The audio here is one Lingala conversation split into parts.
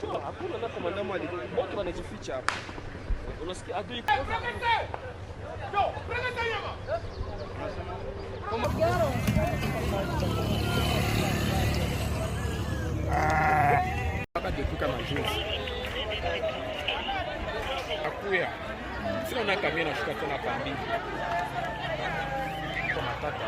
hakuna na komanda mwali wote wanajificha hapo. Unasikia adui Detuka majuzi akuya sio na kamera shuka tena pambi kwa matata.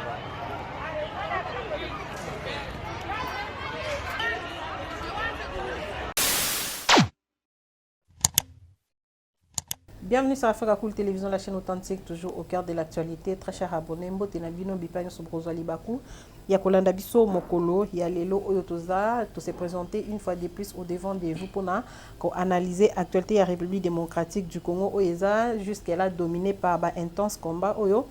Bienvenue sur Africa Cool Télévision, la chaîne authentique, toujours au cœur de l'actualité. Très cher abonné, Mbote Nabino Bipanyo Sobrozo Libaku. Ya Kolanda Biso Mokolo, ya Lelo Oyotoza, tout s'est présenté une fois de plus au devant de vous pour analyser l'actualité de la République démocratique du Congo. Oeza, jusqu'à dominée par un intense combat. Oyo.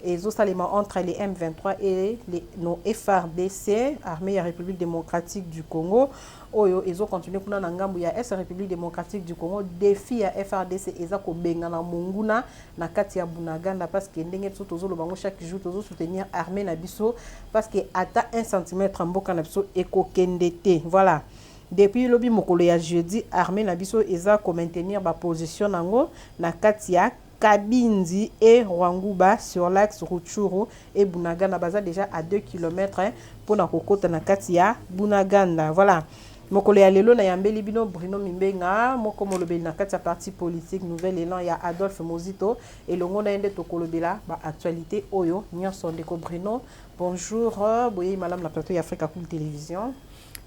Et Zosalema entre les M23 et nos FRDC, Armée de la République démocratique du Congo. Oyo, ils ont continué pour nangambu ya S République démocratique du Congo défi ya FRDC ezako benga na monguna na kati ya Bunaganda parce que ndenge tozo lo bango chaque jour tozo soutenir armée na biso parce que ata 1 cm mboka na biso ekokendete. Voilà. Depuis lobi mokolo ya jeudi armée na biso ezako maintenir ba position nango na kati ya Kabinzi et Rwanguba sur l'axe Rutshuru et Bunaganda baza déjà à 2 km pour na kokota na kati ya Bunaganda. Voilà. Mokolo ya lelo na yambeli bino Bruno Mimbenga moko molobeli na kati ya parti politique Nouvel Élan ya Adolphe Mozito et longo na ende tokolobela ba actualité oyo nyonso ndeko Bruno. Bonjour, boye madame la plateau ya Africa Cool Télévision.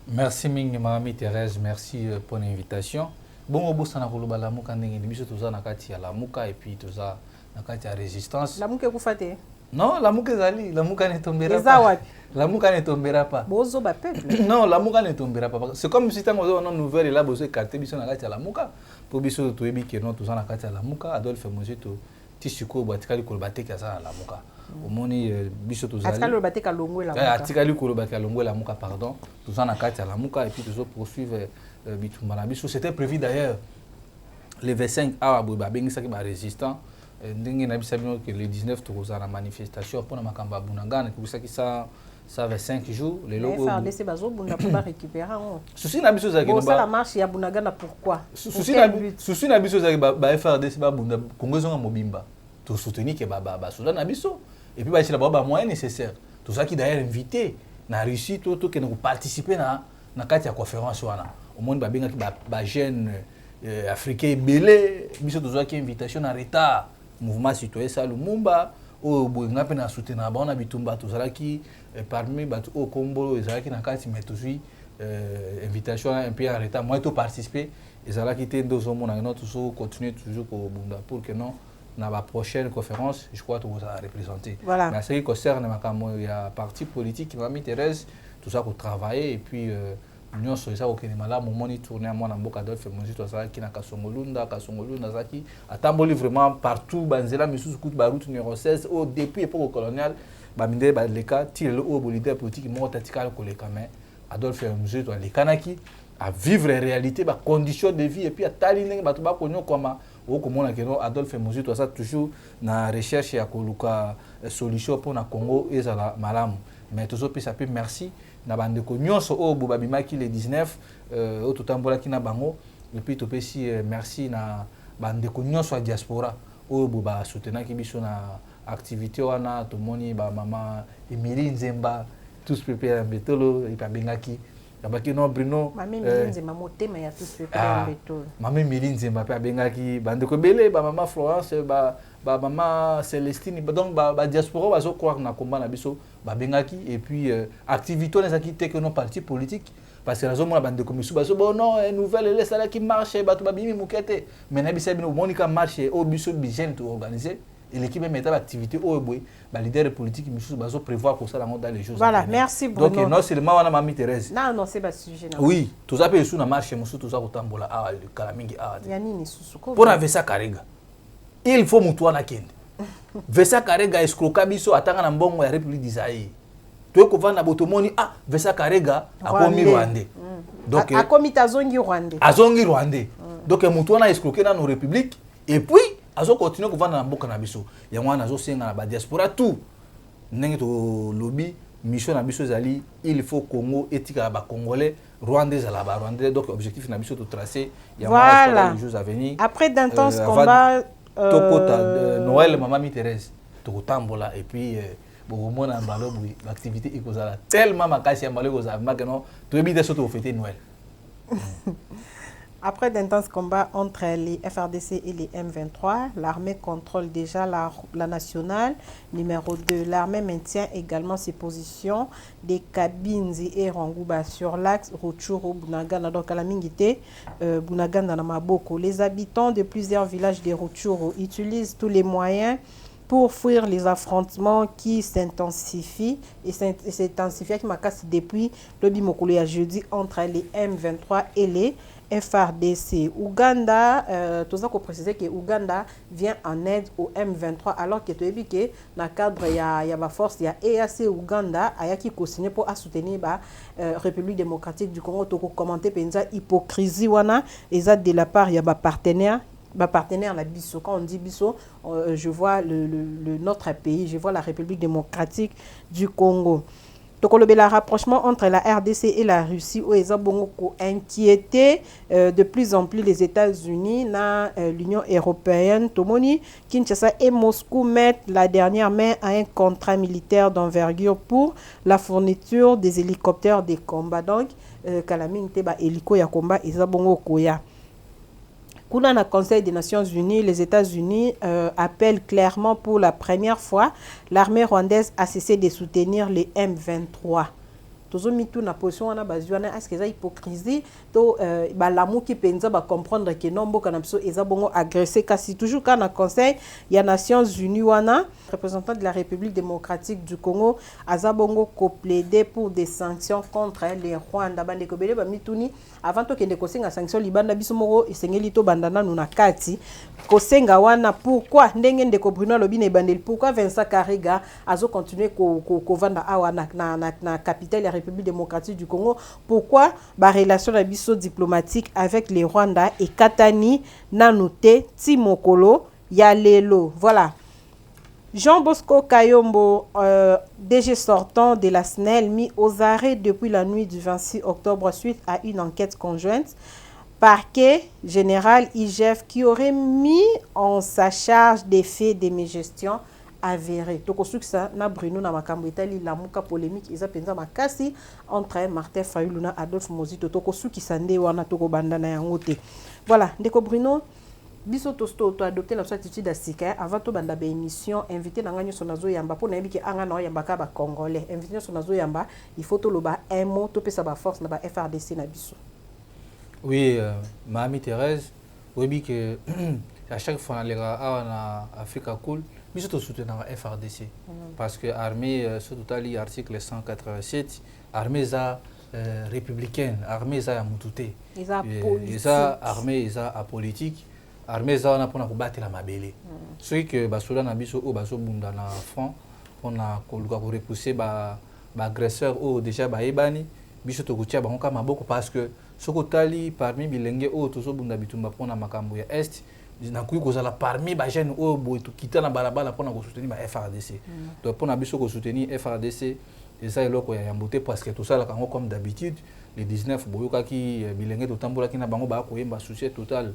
Merci mingi Mamie Thérèse, merci pour l'invitation. Bon au bout sana koloba la muka ndenge ni biso toza na kati ya la muka et puis toza na kati ya résistance. La muka kufate? Non, la muka zali, la muka ne tombera pas. La muka ne tombera pas. Bozo ba peuple. Non, la muka ne tombera pas. C'est comme si tango on nouvelle et là bozo écarté biso na kati ya la muka. Pour biso to yebi ke non toza na kati ya la muka, Adolphe Mozito tisiko batikali kolobate ka za la muka. Omoni biso tozali. Atikali kolobate ka longwe la muka. Atikali kolobate ka longwe la muka pardon. Toza na kati ya la muka et puis tozo poursuivre Bitumanabiso. C'était prévu d'ailleurs le 25 août, il y a résistant. Que le 19 toza na manifestation pour na makamba Bunagana qui ça 25 jours les FRDC bazo bunda pour récupérer. Souci na biso za ki ça la marche ya Bunagana pourquoi? Souci na biso za ba FRDC ba bunda Congo zonga mobimba. To soutenir que ba Soudan na biso et puis ba ci la ba moyen nécessaire. Tout ça qui d'ailleurs invité na Russie tout que nous participer na kati ya conférence wana. Au monde ba benga ki ba jeune africain belé biso tozo ki invitation en retard mouvement citoyen ça Lumumba o boinga pe na soutenir ba na bitumba tozala ki parmi batu au Combo ezala ki na kati mais tozui invitation un peu en retard moi to participer ezala ki te ndozo mona no tozo continuer toujours ko bunda pour que non na la prochaine conférence je crois que vous allez représenter. Voilà. Mais ce qui concerne il y a parti politique Mamie Thérèse tout ça pour travailler et puis nous sommes ça au Kénémala, mon moni tourné à moi dans Boka Adolphe Mozito ça qui na Kasongolunda zaki atamboli vraiment partout banzela misus coup ba route numéro 16 au depuis époque coloniale ba minde ba leka tire au leader politique mo tatikal ko leka mais Adolphe Mozito les kanaki à vivre la réalité ba conditions de vie et puis à taline ba to ba konyo koma o komona que Adolphe Mozito ça toujours na recherche ya koluka solution pour na Congo ezala malamu mais toujours puis ça peut merci na bande ko nyonso o bobabimaki le 19 o tutambola ki na bango et puis topesi merci na bande ko nyonso a diaspora o boba soutenaki biso na activité wana tomoni ba mama Emilie Nzemba tous prépare betolo et pa bengaki abaki no Bruno mama Emilie Nzemba motema ya tous prépare betolo mama Emilie Nzemba pa bengaki bande ko belé ba mama Florence ba maman Célestine donc ba diaspora bazo croire na combat na biso ba bengaki et puis activité les acquittés que non parti politique parce que la zone la bande de commission bazo bon non nouvelle elle ça là qui marche ba to ba bimi mukete mais na bisa bino monika marche au biso bigen to organiser et l'équipe met à l'activité au boy ba leader politique misus bazo prévoir pour ça dans les jours. Voilà, merci Bruno. Donc non seulement on a Mamie Thérèse. Non c'est pas sujet. Oui, tout ça peut sous na marche musu tout ça kotambola a le kalamingi a. Yani ni susuko. Pour avoir ça Karega. Il faut mutuana na kende. Vesa Karega escroquer biso atanga na mbongo ya République d'Isaïe. Tu ko vana botomoni ah Vesa Karega akomi Rwandais. Donc akomi tazongi Rwandais. Azongi Rwandais. Donc mutuana escroquer na nos républiques et puis azo continuer ko vana na mboka na biso. Ya mwana azo senga na ba diaspora tout. Ndenge to lobby mission na biso zali il faut Congo etika ba congolais rwandais à la rwandais donc objectif na biso to tracer voilà les jours à venir après d'intenses combats Noël maman Thérèse to tambola et puis bon mon en balo l'activité ekozala tellement makasi ya mbalo kozala makeno to ebite surtout fêter Noël. Après d'intenses combats entre les FRDC et les M23, l'armée contrôle déjà la nationale. Numéro 2, l'armée maintient également ses positions des cabines et Rangouba sur l'axe Rutshuru Bunagana. Donc à la Mingite, Bunagana na Maboko. Les habitants de plusieurs villages de Rutshuru utilisent tous les moyens pour fuir les affrontements qui s'intensifient et s'intensifient depuis le Bimokolo à jeudi entre les M23 et les FRDC. Ouganda, tout ça qu'on précise que Ouganda vient en aide au M23 alors que tu as vu que dans le cadre il y a ma force il y a EAC Ouganda qui co-signé pour soutenir la République démocratique du Congo. Tu as commenté penza hypocrisie wana et ça de la part il y a ma partenaire la BISO. Quand on dit BISO, je vois notre pays, je vois la République démocratique du Congo. Donc, le rapprochement entre la RDC et la Russie, où ils ont inquiété de plus en plus les États-Unis, l'Union européenne, Tomoni, Kinshasa et Moscou mettent la dernière main à un contrat militaire d'envergure pour la fourniture des hélicoptères de combat. Donc, Kalamine Teba hélico ya combat, ils ont koya. Dans le Conseil des Nations Unies, les États-Unis appellent clairement pour la première fois l'armée rwandaise à cesser de soutenir les M23. Toujours mis tout na position on a bazuana est-ce que ça hypocrisie to l'amour qui pensa ba comprendre que non boka na biso eza bongo agressé kasi toujours quand na conseil il y a Nations Unies wana représentant de la République démocratique du Congo azabongo ko plaider pour des sanctions contre les Rwanda bande ko bele ba mituni avant to kende ko senga sanction libanda biso moko esengeli to bandana nuna kati ko senga wana pourquoi ndenge ndeko Bruno Lobine bandeli pourquoi Vincent Karega azo continuer ko vanda awa na capitale la République démocratique du Congo. Pourquoi la relation diplomatique avec les Rwanda et Katani, Nanoute, Timokolo, Yalelo. Voilà. Jean Bosco Kayombo, DG sortant de la SNEL, mis aux arrêts depuis la nuit du 26 octobre suite à une enquête conjointe. Parquet général IGF qui aurait mis en sa charge des faits de mégestion avéré. Donc, ça na Bruno na makambo itali la muka polémique isa penza makasi entre Martin Fayulu na Adolphe Mozito. Toko suki sande wana toko bandana yango te. Voilà, ndeko Bruno biso tosto to adopter la attitude asika avant to banda ba émission invité na nganyo sonazo yamba po na yebiki anga na yamba ka ba congolais. Invité sonazo yamba, il faut to loba un mot to pesa ba force na ba FRDC na biso. Oui, Mamie Thérèse, oui que à chaque fois on a Africa cool. Mais surtout soutenir la FRDC parce que l'armée, surtout l'article 187, l'armée républicaine, l'armée Moutouté, l'armée politique, l'armée on a pour battre la mabélé. Ce que Basoula n'a biso au Baso Bunda na front, on a repousser l'agresseur ou déjà Baébani, biso Tokutia Banka Maboko parce que ce que parmi Bilengue ou Toso Bunda Bitumba pour na Makambo ya Est. Na kuyi kozala parmi ba jeunes o boy to kita na balabala pona ko soutenir ba FRDC. Donc pona biso ko soutenir FRDC et ça eloko ya yambote parce que tout ça la kango comme d'habitude les 19 boyoka ki bilenge to tambola ki na bango ba ko yemba soutien total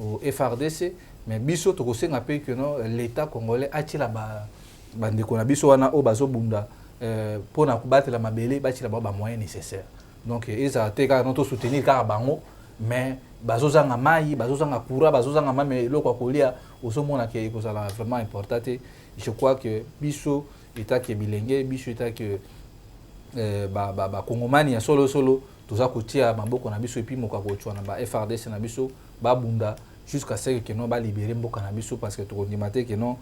au FRDC mais biso to ko senga pe que non l'état congolais atila ba ndeko na biso wana o bazo bunda pona ko battre la mabele ba tila ba moyens nécessaires. Donc eza te ka non to soutenir ka bango mais bazozanga mai bazozanga courant bazozanga mame eloko kolia osomona ke ekozala vraiment important. Je crois que biso état ke bilenge biso état que ba kongomani ya solo toza kotia maboko na biso et puis moka kochwa na ba FRDC na biso ba bunda jusqu'à ce que non ba libérer mboka na biso parce que to kondimate que non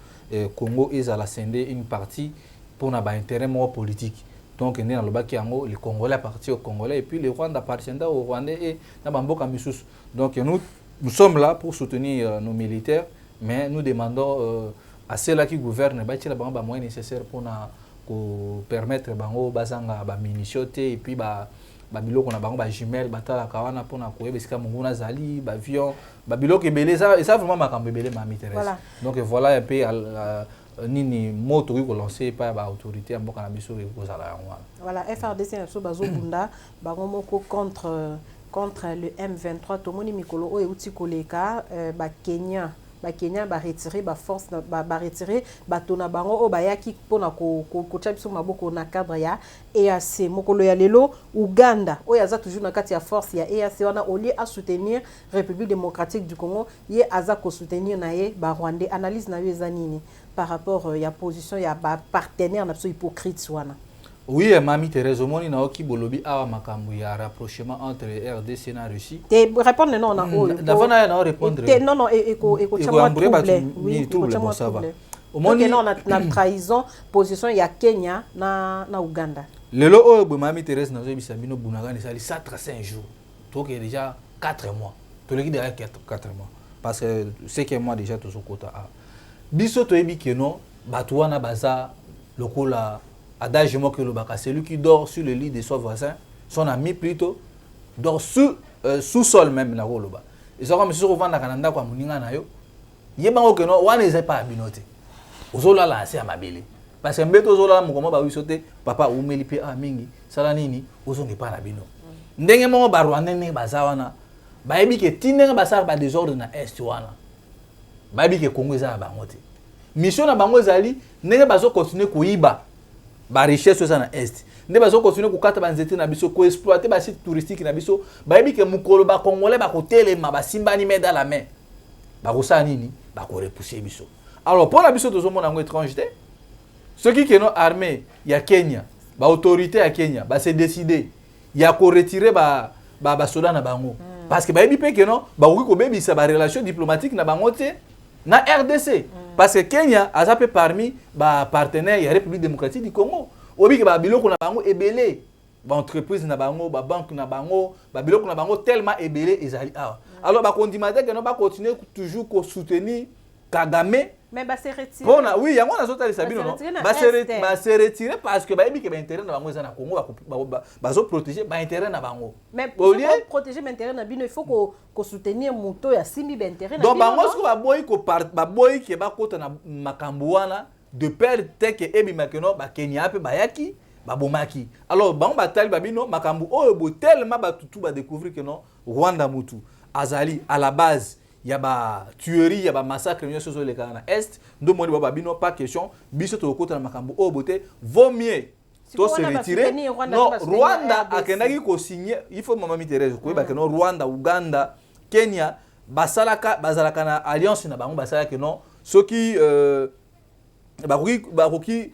Congo ezala scindé une partie pour na ba intérêt politique. Donc, les Congolais appartiennent aux Congolais et puis les Rwandais appartiennent aux Rwandais et donc, nous sommes là pour soutenir nos militaires, mais nous demandons à ceux-là qui gouvernent de moyens nécessaires pour permettre de munitions et puis biloko na bango ba jumelle batala kawana pona koyeba sika munguna zali avion biloko ebele ça vraiment makambo ebele Mamie Thérèse. Donc voilà un peu nini moto qui lancé par l'autorité en boka na biso et cause à la voilà FRDC na so bazo bunda bango moko contre le M23 tomoni mikolo o euti koleka ba Kenya ba retirer ba force ba retirer batona bango o bayaki pona ko biso maboko na cadre ya EAC mokolo ya lelo Uganda o yaza toujours na kati ya force ya EAC wana au lieu à soutenir République démocratique du Congo ye aza ko soutenir na ye ba Rwandais analyse na yo ezanini par rapport ya position ya ba partenaire na so hypocrite wana. Oui, Mami Thérèse, omoni na oki bolobi awa makambo ya rapprochement entre RDC na Russie. Te répondre non na o. D'avant na répondre. Non non eko chama trouble. Oui, trouble ça va. Omoni non na trahison position ya Kenya na Uganda. Lelo o bo Mami Thérèse na zo bisa bino bunanga ni sali 4-5 jours. Donc déjà 4 mois. To le derrière 4 mois parce que c'est que moi déjà tout ce quota a. Biso to ebi que non batouana baza lokola adage moi que le baka, celui qui dort sur le lit de son voisin, son ami plutôt, dort sous-sol même na roloba. Et ça comme si on vend na Canada kwa muninga na yo. Yeba ngo que non, wana eza pas abinote. Ozola la c'est amabele. Parce que mbeto ozola mukoma ba wisote, papa umeli pe mingi, sala nini, ozongi pa na bino. Ndenge mo ba Rwanda ne baza wana. Ba yebi ke tinenga basar ba désordre na est wana. Ba yebi ke Congo eza ba ngote. Mission na bango ezali, ndenge bazo continuer koyiba. Ba richesse ça na est nde bazo continuer ko kata banzete na biso ko exploiter ba site touristique na biso ba yebi ke mukolo ba congolais ba ko telema ba simbani main dans la main ba ko sa nini ba ko repousser biso. Alors pour la biso tozo mona ngo étrangeté ceux qui sont armés ya Kenya ba autorité ya Kenya ba se décider ya ko retirer ba soda na bango parce que ba yebi pe que non ba ko bebisa ba relation diplomatique na bango te na RDC parce que Kenya a zappé parmi ba partenaires ya République démocratique du Congo obi ke ba biloko na bango ebele ba entreprise na bango ba banque na bango ba biloko na bango tellement ebele ezali awa alors ba kondimate que non ba continuer toujours ko soutenir Kagame mais ba se retirer bona oui yango na zota sabino non ba se retirer parce que ba yebi ke ba intérêt na bango za na Congo ba zo protéger ba intérêt na bango mais pour protéger l'intérêt na bino il faut ko soutenir moto ya simbi ba intérêt na donc bango ce ba boy ko ba boy ke ba kota na makambo wana de père teke ebi makeno ba Kenya pe ba yaki ba bomaki alors bango ba tali ba bino makambo oyo bo tellement ba tutu ba découvrir que non Rwanda mutu azali à la base il y a ba tuerie, il y a ba massacre sur le Canada Est. Ndo moni baba bino pas question. Biso to kota na makambo o bote vaut mieux to se retirer. Non, Rwanda akendaki ko signer, il faut Mami Thérèse ko ba que non Rwanda, Uganda, Kenya basalaka bazalaka na alliance na bango basalaka non ceux qui bakoki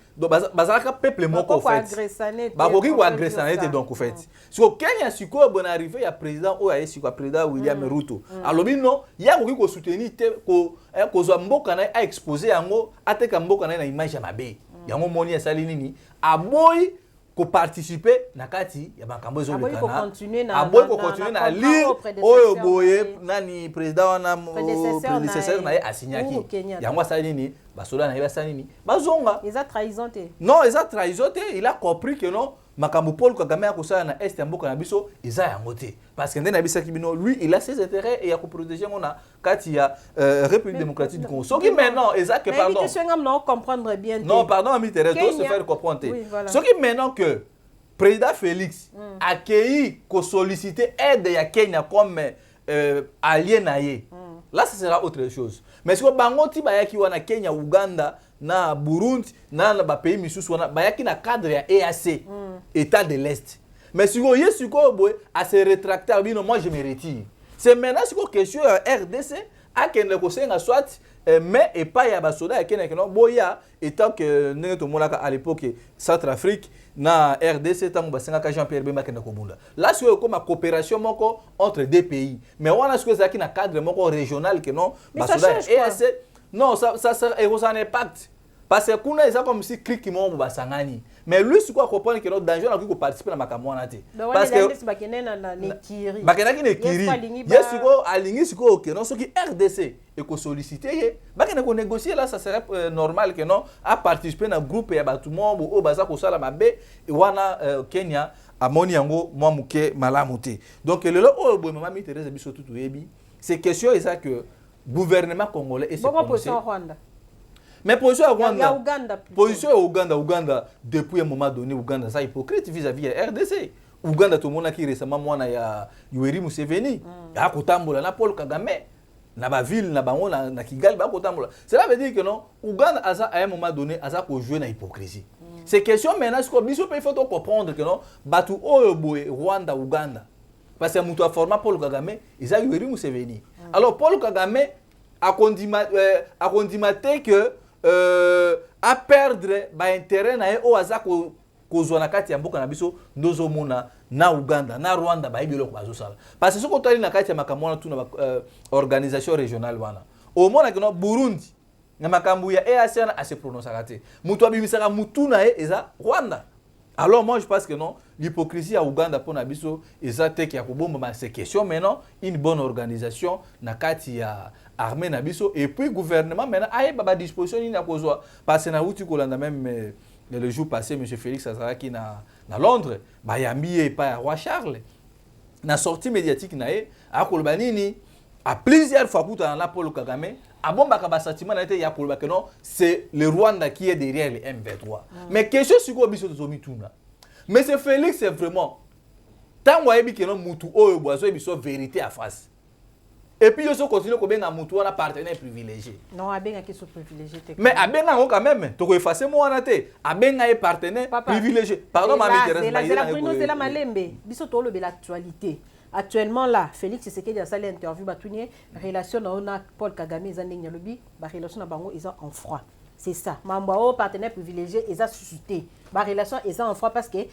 bazalaka peuple moko en fait bakoki ko agresser donc en fait so Kenya siko bon arrivé ya président o ya siko président William Ruto alobi non ya koki ko soutenir te ko zo mboka na a exposer yango ateka mboka na image ya mabe yango moni asali nini aboyi ko participer na kati ya makambo ezo le kana aboyi ko continuer na lire oyo boye nani président wana prédécesseur na asignaki yango asali nini basoda na yeba nini bazonga ils a trahison te non ils a trahison te il a compris que non makambo Paul Kagame a kosala na est ya mboka na biso eza yango te parce que ndena bisaki bino lui il a ses intérêts et ya ko protéger ngona kati ya République démocratique du Congo soki maintenant eza que pardon mais tu non comprendre bien non pardon Mami Thérèse doit se faire comprendre soki maintenant que président Félix a accueilli ko solliciter aide ya Kenya comme allié na ye là ça sera autre chose mais si bango ti bayaki wana Kenya Uganda na Burundi na ba pays misusu wana bayaki na cadre ya EAC état de l'Est mais si go yesiko boy à se rétracter bino moi je me retire c'est maintenant si ko question RDC a kende ko senga soit mais et pas ya basoda ya Kenya no boya étant que neto molaka à l'époque Centrafrique na RDC tango basenga Jean-Pierre Bemba kende ko bunda là c'est comme coopération moko entre deux pays mais wana ce que ça qui na cadre moko régional que non basoda EAC non ça a un impact parce que kuna eza comme si clique mo basangani mais lui ce quoi comprendre que notre danger na ko participer na makambo wana te parce que bakenena na nekiri bakenaki nekiri yes ko alingi siko que non ce qui RDC et ko solliciter ye bakena ko négocier là ça serait normal que non à participer na groupe ya batumo o baza ko sala mabe wana Kenya amoni yango mwa muke malamu te donc le o bo Mami Thérèse biso tutu yebi c'est question ça que gouvernement congolais et c'est Rwanda Mais position à Il y a Rwanda. Ouganda plutôt. Position à Ouganda, depuis un moment donné, Ouganda, ça hypocrite vis-à-vis de RDC. Ouganda, tout le monde qui récemment, moi, il y a Yoweri Museveni, il y a Kotambola, na Paul Kagame, na ba ville, na ba na Kigali, ba Kotambola. Cela veut dire que non, Ouganda, à un moment donné, a ça jouer dans l'hypocrisie. C'est question maintenant, il faut comprendre que non, Batu Oyoboe, Rwanda, Ouganda. Parce que Moutou a formé Paul Kagame, ils ont Yoweri Museveni. Alors Paul Kagame a condimaté que à perdre intérêt na o azako kozwa na kati ya mboka na biso ndozo mona na Uganda na Rwanda ba ibelo ko bazosala parce que soko tali na kati ya makambo na tuna organisation régionale wana au mona que no Burundi na makambo ya EAC na se prononcer kati mutu abimisaka mutu na eza Rwanda. Alors moi je pense que non, l'hypocrisie à Ouganda pour na biso ezate ki ya kobomba ma c'est question maintenant une bonne organisation na kati ya armée na biso et puis gouvernement maintenant aye baba disposition ni na kozwa parce que na uti kolanda même le jour passé monsieur Félix Azaraki na Londres ba yambi pa ya roi Charles na sortie médiatique na ye a koloba nini à plusieurs fois pour na Paul Kagame a bomba ka ba sentiment na été ya koloba que non c'est le Rwanda qui est derrière les M23 mais question sur ko biso tozomi tuna mais c'est Félix c'est vraiment tant wa yebi que non mutu oyo boazo biso vérité à face. Et puis, ils continuent à être un partenaire privilégié. Non, Abenga qui sont privilégiés. Mais Abenga quand même, tu peux effacer moi en athée. Abenga est partenaire privilégié. Pardon, ma c'est la malembe. Biso tolo de l'actualité. Actuellement là, Félix Tshisekedi a salé interview batounie relation na Paul Kagame ezandeng nyalobi, ba relation na bango eza en froid. C'est ça. Mambo partenaire privilégié eza suscité. Ba relation eza en froid parce que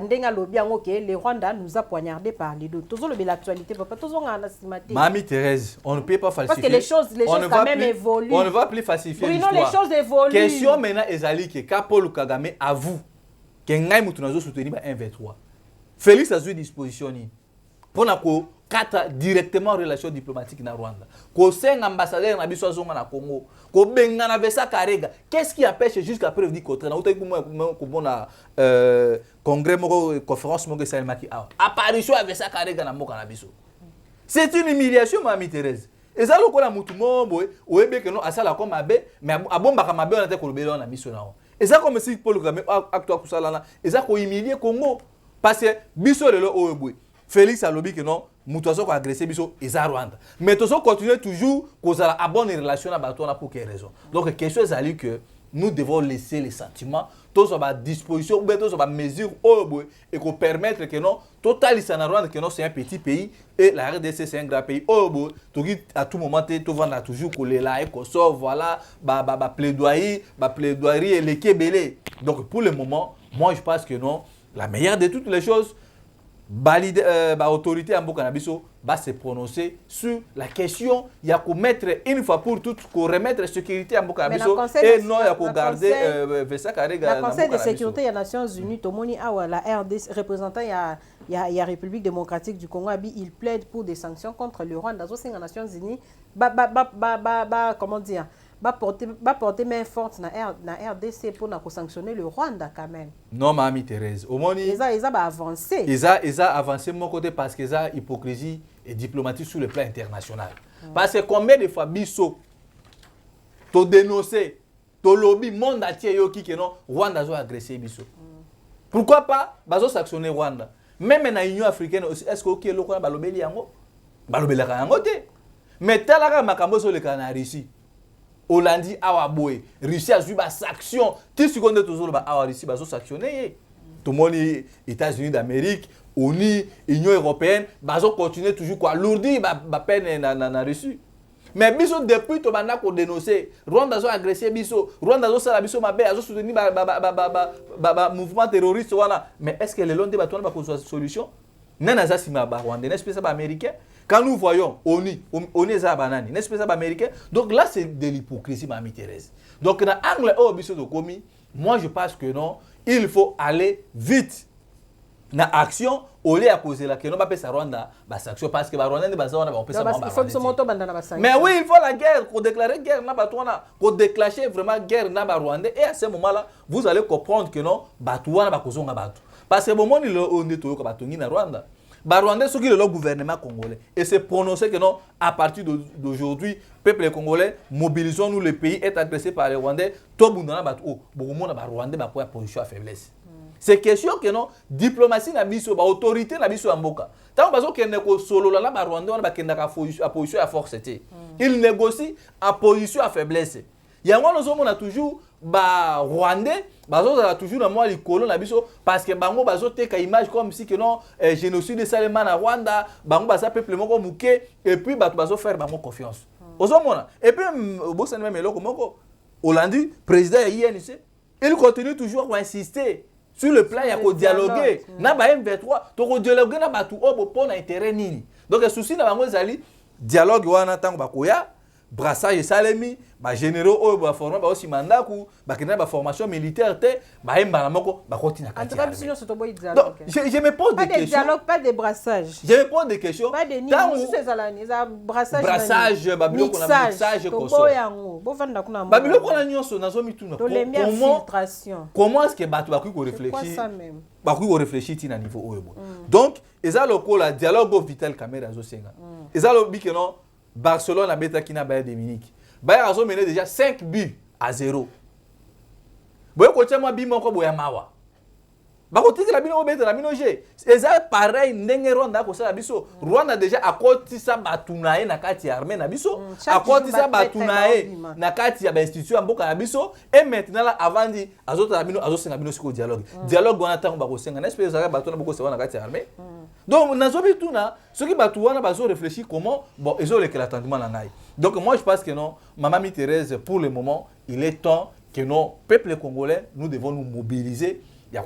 ndenga lobi yango que le Rwanda nous a poignardé par les deux. Tozo le de l'actualité papa tozo ngana simaté. Mamie Thérèse, on ne peut pas falsifier. Parce que les choses quand même évoluent. On ne va plus falsifier l'histoire. Oui, non, les choses évoluent. Question maintenant ezali que quand Paul Kagame avoue que ngai mutu nazo soutenir ba 1-23. Félix a eu disposition ni pour na ko kata directement relation diplomatique na Rwanda. Ko seng ambassadeur na biso zonga na Congo. Ko benga na Vesa Karega. Qu'est-ce qui empêche jusqu'à preuve du contraire? Na utai ko bona congrès moko conférence moko salimaki a. Apparition à Vesa Karega na mboka na biso. C'est une humiliation Mamie Thérèse. Eza lokola mutu mombo oyebe que non asala comme abe mais abomba kama abe na te ko lobelo na biso na. Eza comme si Paul Kagame acte ko sala na. Eza ko humilier Congo parce que biso lelo oyebwe. Félix a lobby que non, Moutouazo a agressé Biso et Rwanda. Mais tous continuer toujours qu'on a la bonne relation à Batona pour quelle raison. Donc, la question est que nous devons laisser les sentiments, tous à disposition, ou bien tous à mesure et qu'on permettre que non, total Rwanda que non c'est un petit pays et la RDC c'est un grand pays. À tout moment, tu vas toujours coller là et qu'on sort, voilà, plaidoyer et les kébélés. Donc, pour le moment, moi je pense que non, la meilleure de toutes les choses, l'autorité en Bokanabiso va se prononcer sur la question. Il y a qu'à mettre une fois pour toutes, qu'on remettre la sécurité en Bokanabiso et non il y a qu'à garder Vesa Karega. Le Conseil de sécurité des Nations Unies, Tomoni Awa, la RDC, représentant il y a République démocratique du Congo, il plaide pour des sanctions contre le Rwanda. Dans les Nations Unies, comment dire, porter main forte na RDC pour sanctionner le Rwanda quand même. Non, Mamie Thérèse. Au moins, ils ont avancé. Ils ont avancé de mon côté parce qu'ils ont hypocrisie et diplomatie sur le plan international. Parce que combien de fois Bisso t'ont dénoncé, t'ont lobby monde entier que non Rwanda a agressé Bisso. Pourquoi pas bazo sanctionner Rwanda? Même dans l'Union africaine aussi, est-ce que OK le Rwanda balobeli yango? Balobeli yango te. Mais talaka makambo sur le Canada ici. Hollandi awa boy Russie a eu des sanctions tout ce qu'on est toujours ba awa Russie bazo sanctionner tout le monde États-Unis d'Amérique ONU Union européenne bazo continuer toujours quoi lourdir ba peine na Russie mais biso depuis to banda ko dénoncer Rwanda zo agressé biso Rwanda zo sala biso mabe azo soutenir ba mouvement terroriste wana mais est-ce que le long de ba tona ba ko solution nana za sima ba Rwanda n'est-ce pas américain. Quand nous voyons ONU est banani, n'est-ce pas américain? Donc là, c'est de l'hypocrisie, Mamie Thérèse. Donc dans l'angle moi je pense que non, il faut aller vite dans l'action au lieu de causer la que non pas Rwanda, sanction parce que Rwanda ne basa on il faut se monter dans la sanction. Mais oui, il faut la guerre, qu'on déclare guerre na batouana, qu'on déclencher vraiment guerre na Rwanda et à ce moment-là, vous allez comprendre que non, batouana ba kozonga batu. Parce que moment on est toyo ka batongi na Rwanda. Rwandais, ceux qui sont le gouvernement congolais, et se prononcer que non, à partir d'aujourd'hui, peuple congolais, mobilisons-nous, le pays est agressé par les Rwandais, tout le monde a Rwandais a position à faiblesse. C'est question que non, diplomatie na biso, autorité na biso amboka. Tant que nous solo là, Rwandais on a position à force. Il négocie à position à faiblesse. Il y a nous a toujours Rwandais, toujours dans moi les colons na biso parce que bango bazote ka image comme si que non génocide de Salema na Rwanda, bango basa peuple moko muke et puis bazo faire bango confiance. Ozomona. Et puis au bout même eloko moko Hollandi président ya INC, il continue toujours à insister sur le plan ya ko dialoguer na ba M23 to ko dialoguer na batu obo pour na intérêt nini. Donc le souci na bango zali dialogue wana tango bakoya brassage salemi ba généraux o ba former ba aussi mandaku ba kena ba formation militaire te ba emba na moko ba kotina kati. En tout cas, sinon c'est toboy dialogue. Je me pose des questions. Pas de dialogue, pas de brassage. Je me pose des questions. Pas de ni c'est zalani, ça brassage ba biloko na mixage koso. Bo vanda kuna. Ba biloko na nyonso nazo mituna. Comment est-ce que batu ba ko réfléchir? C'est ça même. Ba ko réfléchir ti na niveau oyo. Donc, eza lokola dialogue vital caméra zo senga. Eza lo bi que non Barcelone a bêta qui n'a pas Dominique. Bayern a mené déjà 5 buts à 0. Boyo kocha moi bi moko boya mawa. Ba koti la bino bêta la bino G. Eza pareil ndenge Rwanda ko sala biso. Rwanda déjà a koti sa batunae na kati ya armée na biso. A koti sa batunae na kati ya institution mboka na biso et maintenant là avant dit azota la bino azosenga bino siko dialogue. Dialogue wana tango ba ko senga na espèce za batuna boko sewa na kati ya armée. Donc, nous avons tout là, ceux qui ont réfléchi comment, bon, ils ont l'éclatement dans l'ail. Donc, moi, je pense que non, Maman Thérèse, pour le moment, il est temps que nos peuples congolais, nous devons nous mobiliser. Il y a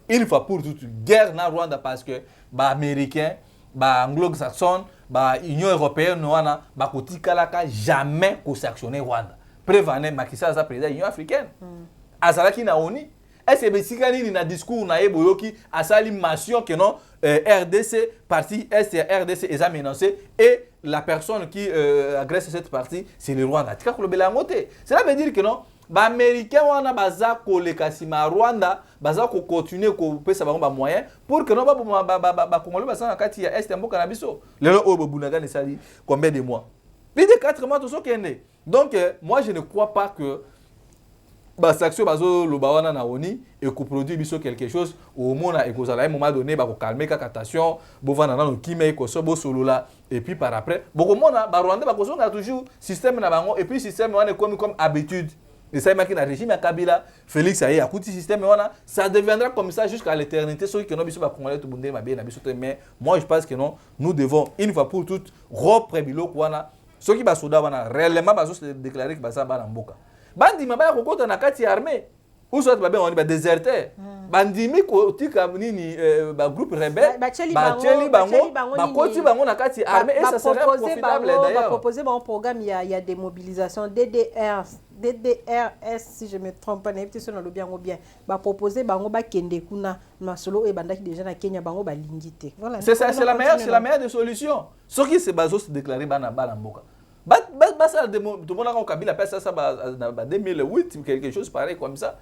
une fois pour toutes, guerre dans Rwanda parce que les Américains, les Anglo-Saxons, l'Union européenne, ne jamais sanctionner Rwanda. Prévenez Macky Sall, président de l'Union africaine. Azalaki na ONU. Est-ce que c'est un discours na eboyoki à salimation que non RDC parti est RDC est menacé et la personne qui agresse cette partie c'est le Rwanda. Cela veut dire que non ba américain wana baza ko le kasima Rwanda baza ko continuer ko pesa ba moyen pour que non ba congolais baza na kati ya est mboka na biso. Lelo obo bunaga ne sali combien de mois? Plus de 4 mois tout ça kende. Donc moi je ne crois pas que sanction bazo lobawana na oni et ko produit biso quelque chose au mona et kozala à un moment donné ba ko calmer ka attention bovana na no kimé ko so bo solola et puis par après boko mona ba Rwanda ba ko songa toujours système na bango et puis système wana comme habitude et ça maki na régime ya Kabila Félix aye akuti système wana ça deviendra comme ça jusqu'à l'éternité ceux qui no biso ba congolais to bundé mabe na biso mais moi je pense que non nous devons une fois pour toutes reprendre biloko wana ceux qui ba soda wana réellement ba se déclarer que ba ça ba na mboka bandima ba kokota na kati ya armée ou soit ba ben on ba déserteur bandimi ko tika nini ba groupe rebelle ba cheli bango ba koti bango na kati ya armée et ça serait profitable d'ailleurs ba proposer un programme il y a des mobilisations DDRS si je me trompe pas n'importe sur le bien ou bien ba proposer bango ba kende kuna na solo e bandaki déjà na Kenya bango ba lingité voilà c'est ça c'est la meilleure des solutions ce qui se base se déclarer bana mboka ça tout le monde a Kabila ça 2008 quelque chose pareil comme ça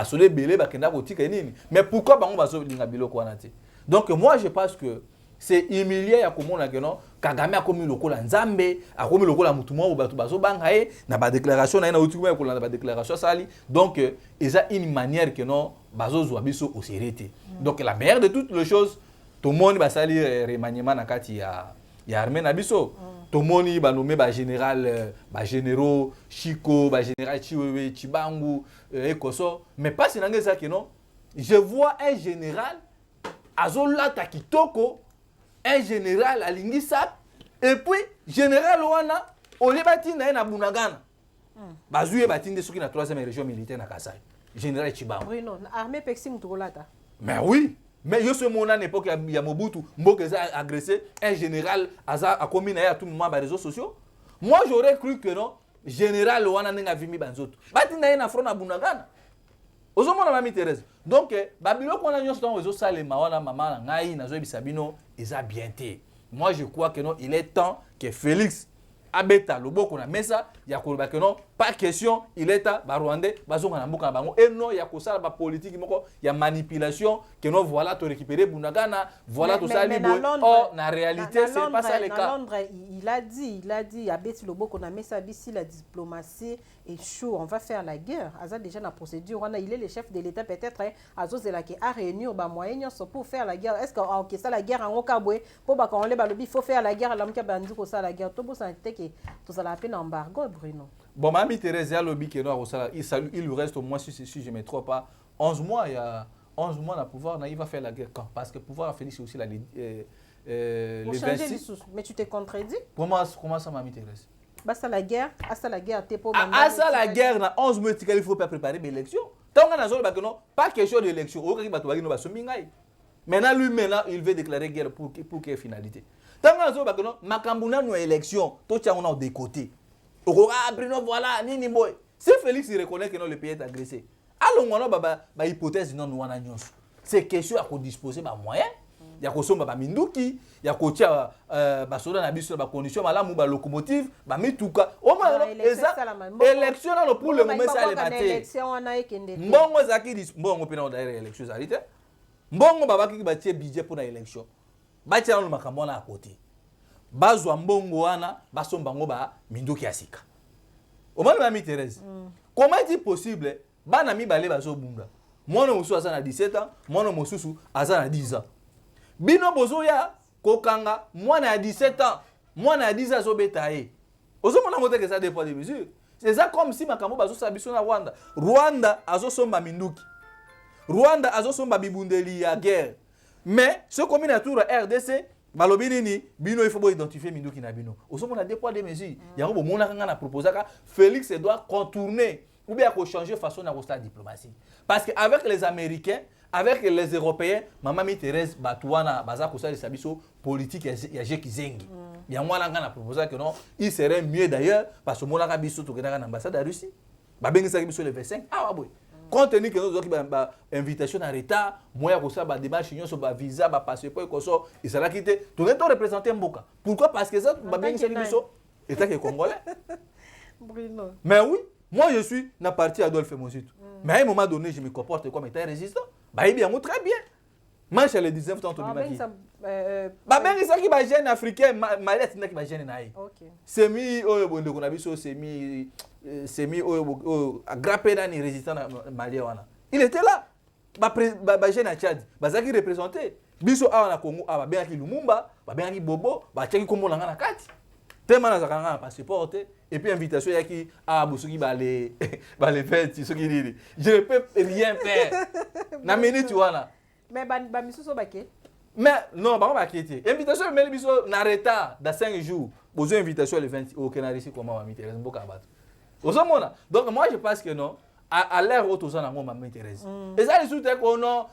solé belé kenda kotika nini mais pourquoi bango bazo linga biloko wana te donc moi je pense que c'est humilié ya komona que non Kagame a commis lokola nzambe a commis lokola mutumo batu bazo banga na ba déclaration na utukuma ko na ba déclaration sali donc ils a une manière que non bazo zwa biso au sérieux. Donc la meilleure de toutes les choses tout le monde va sali remaniement na kati ya armée na biso. Tomoni ba nommé ba général ba généraux Chiko ba général Chiwewe Chibangu Ekoso mais pas c'est ça que non je vois un général azola takitoko un général alingi sap et puis général wana olebati na bunagana bazuye batinde soki na 3e région militaire na Kasai général Chibangu oui non armée pexi mutolata mais oui. Mais je suis mon époque il y a Mobutu, Mboka a agressé un général a commis à tout moment sur les réseaux sociaux. Moi j'aurais cru que non, général wana nenga vimi banzoto. Batina na front na bunagana. Ozomona Mami Thérèse. Donc babilo ko na nyonso dans réseaux sale mawana mama na ngai na zo bisabino eza bien té. Moi je crois que non, il est temps que Félix abeta loboko na mesa ya koloba que non pas question il est à Rwandais bazonga na mboka bango et non ya ko sala ba politique moko ya manipulation que non voilà to récupérer Bunagana voilà tout ça libre or na réalité c'est pas ça le cas. Londres il a dit à Betty Lobo qu'on a mis ça ici la diplomatie est chaud on va faire la guerre aza déjà na procédure on a il est le chef de l'état peut-être azo zela qui a réunir ba moyens pour faire la guerre est-ce que OK ça la guerre en okabwe pour ba quand on les balobi il faut faire la guerre la mka bandi ko ça la guerre to bo santé que tout ça la peine embargo Bruno. Bon, Mami Thérèse a lobby qui il lui reste au moins, si je ne me trompe pas, 11 mois. Il y a 11 mois, le pouvoir, il va faire la guerre quand? Parce que le pouvoir a fini, c'est aussi les 26. Mais tu t'es contredit? Comment ça, Mami Thérèse? Ça la guerre, t'es pas. Ça la guerre, dans 11 mois, il faut pas préparer l'élection. Tant qu'on a non, pas question d'élection. Maintenant, il veut déclarer guerre pour quelle finalité? Tant qu'on a non, Makambuna nous élection, tout ça on a des côtés. Bruno, voilà, nini boy. Si Félix il reconnaît que non, le pays est agressé, allons, on a hypothèse non nous en c'est question à disposer de moyens. Il y a quoi ba minduki, il y a quoi tia soda na biso ba condition malamu ba locomotive, ba mituka. Au moins élection là pour le moment ça les battre. Élection on a ekende. Mbongo zaki dis mbongo pena d'ailleurs élection ça lite. Mbongo baba ki ba tie budget pour la élection. Ba tia no makambo na à côté. Bazwa mbongo wana basombango ba minduki asika. Omani Mami Thérèse. Comment est-il possible bana mibale bazobunda? Mwana mususu aza na 17 ans, mwana mususu aza na 10 ans. Bino bozoya kokanga mwana ya 17 ans, mwana ya 10 ans azobeta ye. Ozomona mote que ça dépend des mesures. C'est ça comme si makambo bazosa biso na Rwanda. Rwanda azosomba minduki. Rwanda azosomba bibundeli ya guerre. Mais ce commune à tour RDC balobi nini bino il faut identifier minduki na bino. Ozomona des poids des mesures. Yango bo mona kanga na proposer ka Félix doit contourner ou bien changer façon de la diplomatie. Parce qu'avec les Américains, avec les Européens, Mami Thérèse Batouana, Baza Kosa de Sabiso, politique, il y a des qui zengi. Il y a moi qui a proposé que non, il serait mieux d'ailleurs, parce que moi, je suis en ambassade de Russie. Je suis le 25. Ah oui. Compte tenu que nous avons une invitation en retard, moi, je suis en démarche, je suis en visa, je suis passeport, il sera quitté. Tout le monde représente un Mboka. Pourquoi? Parce que ça, je suis l'État qui est congolais. Mais oui. Moi, je suis dans la partie Adolphe Mosito. Mais à un moment donné, je me comporte comme étant résistant. Bah, bien, très bien. Moi, je le 19 ans, c'est ça qui va gêner africain, malais, c'est qui va gêner naï. C'est mis à grapper dans les résistants maliens. Il était là. Bah, gêne à Tchad. Bah, ça qui représentait. Biso a na Congo, bah, bien qui Lumumba, bah, bien qui Bobo, bah, tchaki comme on l'a na kati. Tellement na zakanga passeport et puis invitation ya qui a bosuki ba les fêtes ce qui dit je ne peux rien faire na minute wana mais ba misuso baké mais non ba bakété invitation mais biso na retard dans 5 jours besoin invitation le 20 au Canada ici comment Mami Thérèse mboka bato ozomona donc moi je pense que non à l'ère où tous en amont Mami Thérèse et ça les soute ko non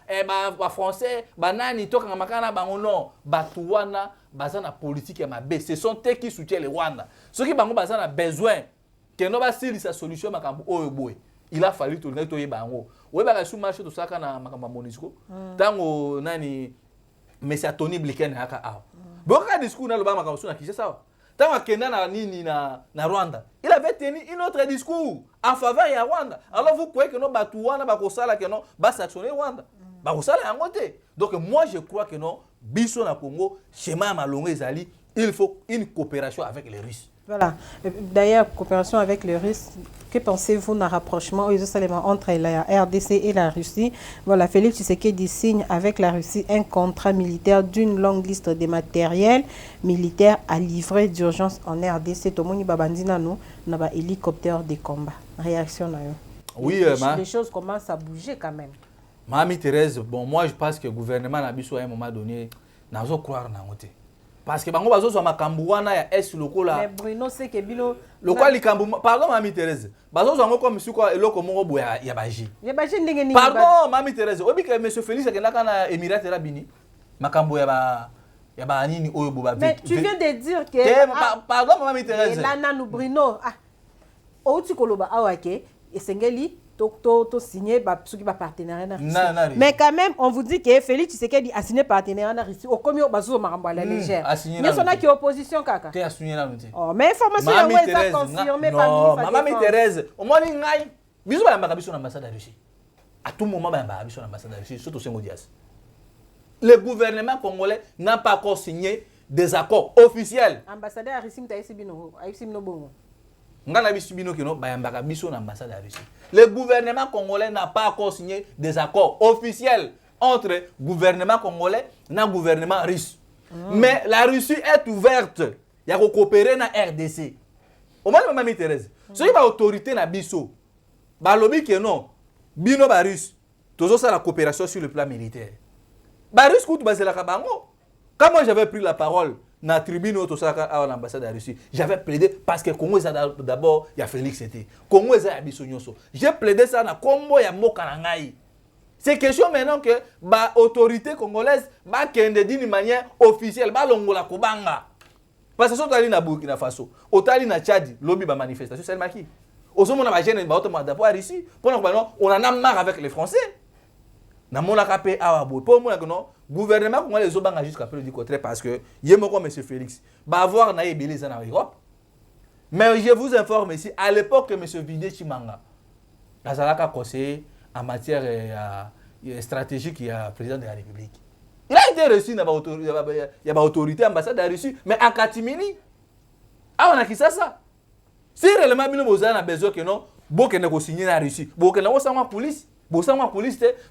ba français ba nani toka makana bango non batuwana bazana politique ya mabe ce sont eux qui soutiennent les Rwanda ceux qui bango bazana besoin que no ba sili sa solution makambo oyo boy il a fallu tourner to yebango we ba sous marché to saka na makambo monisco tango nani mais Tony Blinken aka a boka discours na lo ba makambo na kisha sawa tango akenda na nini na Rwanda il avait tenu un autre discours en faveur ya Rwanda alors vous croyez que no batuwana ba kosala que non ba sanctionner Rwanda ba kosala yango te donc moi je crois que non biso na Congo schéma malongo ezali il faut une coopération avec les Russes. Voilà. D'ailleurs, coopération avec les Russes, que pensez-vous d'un rapprochement entre la RDC et la Russie? Voilà, Félix Tshisekedi signe avec la Russie un contrat militaire d'une longue liste de matériel militaire à livrer d'urgence en RDC. Tomoni babandina nous, on a un hélicoptère de combat. Réaction là. Oui, les choses commencent à bouger quand même. Mami Thérèse, bon, moi je pense que le gouvernement n'a pas à un moment donné, n'a pas croire dans le parce que bango bazo ma kambouana ya est lokola mais Bruno c'est que bilo lokola likambu pardon Mami Thérèse bazo zango comme suko eloko mongo boya ya baji ndenge ni pardon Mami Thérèse obi que monsieur Félix akendaka na Émirats Arabes makambo ya ba nini oyo boba mais tu viens de dire que pardon Mami Thérèse là nanu Bruno outi koloba awake esengeli signé ceux qui va partenariat na Russie. Na Mais quand même, on vous dit que Félix Tshisekedi a signé partenariat na Russie. Au comme yo bazo maramba la légère. Mais son a qui opposition kaka. Tu as signé là nous. Oh, mais information est ça confirmé par ministre. Non, Maman Thérèse, au moins ngai. Biso ba mbaka biso na ambassade de Russie. À tout moment ba mbaka biso na ambassade de Russie, surtout Senghor Dias. Le gouvernement congolais n'a pas encore signé des accords officiels. Ambassadeur Russie ta ici bino bongo. Le gouvernement congolais n'a pas encore signé des accords officiels entre le gouvernement congolais et le gouvernement russe. Mais la Russie est ouverte. Il y a coopérer dans la RDC. Au moins, Mme Thérèse, si il y a autorité dans Bisso, il lobby que non, Bino ba russe, toujours ça la coopération sur le plan militaire. Ba russe coûte basé la kabango. Quand moi j'avais pris la parole dans la tribune à l'ambassade de Russie, j'avais plaidé parce que Congo d'abord, il y a Félix c'était. Congo est à Bissonyoso. J'ai plaidé ça dans Congo et à Mokanangaï. C'est question maintenant que l'autorité congolaise va d'une manière officielle, va l'ongola kobanga. Parce que si on est na Burkina Faso, on est na Tchad, lobby ba manifestation, c'est le maquis. Au sommet on a gêné ba automatiquement d'avoir Russie. Pendant que on en a marre avec les Français. Na mona kapé awabo. Pour moi que non, gouvernement congolais les obanga jusqu'à preuve du contraire parce que yemoko monsieur Félix va avoir na ebeleza na Europe. Mais je vous informe ici à l'époque que monsieur Vidé Chimanga Nazalaka conseiller en matière stratégique il y a président de la République. Il a été reçu dans l'autorité ambassade de la Russie mais à Katimini. Ah on a qui ça? Si réellement bino bozana besoin que non, boke ne ko signer na Russie. Boke na osama police.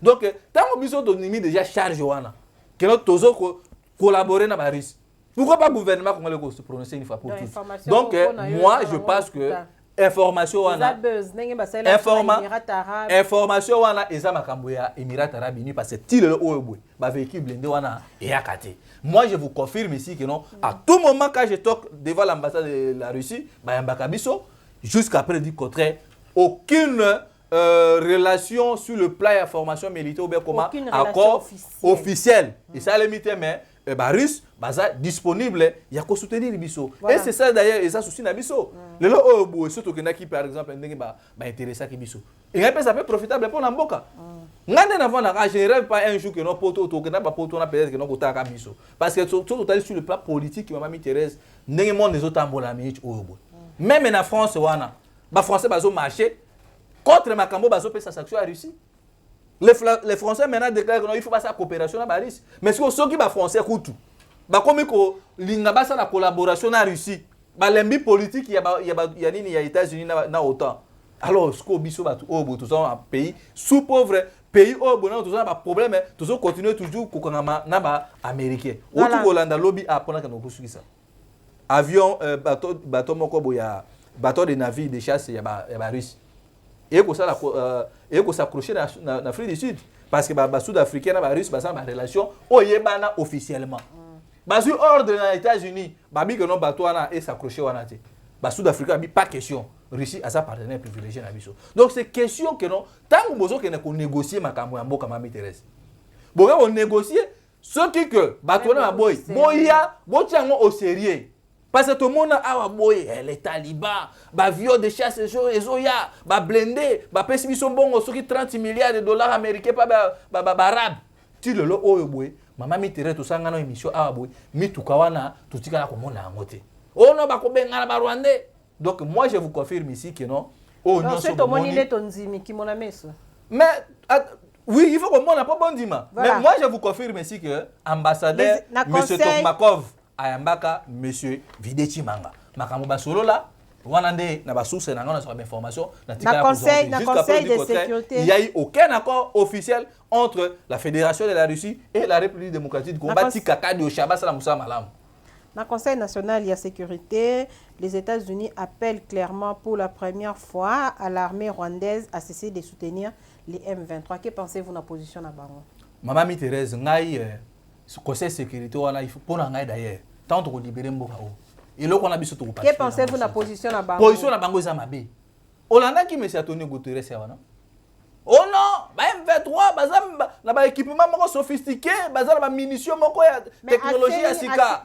Donc, tant que nous avons déjà chargé, que nous collaborer avec la Russie. Pourquoi pas le gouvernement congolais se prononcer une fois pour toutes? Donc, moi, je pense que information, information, Émirats Arabes Unis, parce que si le véhicule blindé, moi, je vous confirme ici que non, à tout moment, quand je toque devant l'ambassade de la Russie, jusqu'à près du contraire, aucune relation sur le plan d'information militaire ou bien comment accord officiel. Et ça limite mais russe disponible il y a qu'à soutenir biso. Et c'est ça d'ailleurs et ça souci na biso. Le lo surtout que qui par exemple ndenge intéressé ki biso. Et ça peut profitable pour n'amboka. Ngane na vona en général pas un jour que non poto to que na pas poto na peut-être que non kota ka biso. Parce que tout sur le plan politique Maman Thérèse ndenge monde les autres ambola mi obo. Même en France wana ba français bazo marché contre Makambo bazo pe sa sanction à Russie. Les Français maintenant déclarent qu'il faut passer à la coopération à Paris. Mais ceux qui sont français écoutent. Comme ko linga basa la collaboration na Russie. Ba lembi politique il y a les États-Unis na OTAN. Alors ce ko biso ba tout ça un pays sous pauvre pays au bon tout ça pas problème tout ça continuer toujours ko na ba américain. Auto Hollande lobby a pendant que nous poursuit ça. Avion bateau moko boya bateau de navire de chasse il y a ba Russie. Et que ça s'accrocher dans l'Afrique du Sud parce que les Sud-Africains et les Russes ont une relation officiellement. Sur ordre dans les États-Unis, ils ont bateau et s'accrocher. Les Sud-Africains n'ont pas question. La Russie a sa partenaire privilégié. Donc c'est question que non, tant que vous avez négocié ma camouambo comme Maman Thérèse. Vous avez négocié ce qui que bateau na boy, boya, botiango au sérieux. Parce que tout le monde a boy, les talibans, viol de chasse, ezoya, blindé, pesi son bon sur 30 milliards de dollars américains pas arabe. Tu le lo boy, Maman Thérèse tout ça ngana émission a boy, mi tukawana tutika ko mona ngote. Oh non ba ko benga ba rwandais. Donc moi je vous confirme ici que non. Oh non c'est ton moni le tonzimi qui mona meso. Mais oui, il faut que moi n'a pas bon dima. Mais moi je vous confirme ici que ambassadeur monsieur Tokmakov Ayambaka, monsieur Vidé Chimanga. Makambo basolo là, wanande na basource na ngana sur information na conseil de sécurité. Il n'y a eu aucun accord officiel entre la Fédération de la Russie et la République démocratique du Congo. Kaka de Oshaba sala musa malam. Dans le Conseil national de sécurité, les États-Unis appellent clairement pour la première fois à l'armée rwandaise à cesser de soutenir les M23. Que pensez-vous de la position là-bas? Maman Thérèse, le Conseil de sécurité, il faut pour d'ailleurs. Tant qu'on libère Mboka. Et là, on a besoin de passer. Que pensez-vous de la position là-bas? Position là-bas, c'est Zamabe. Hollande qui me s'est tenu Guterres, c'est non? Oh non, M23, na ba équipement sophistiqué, na munitions, technologie à Sika.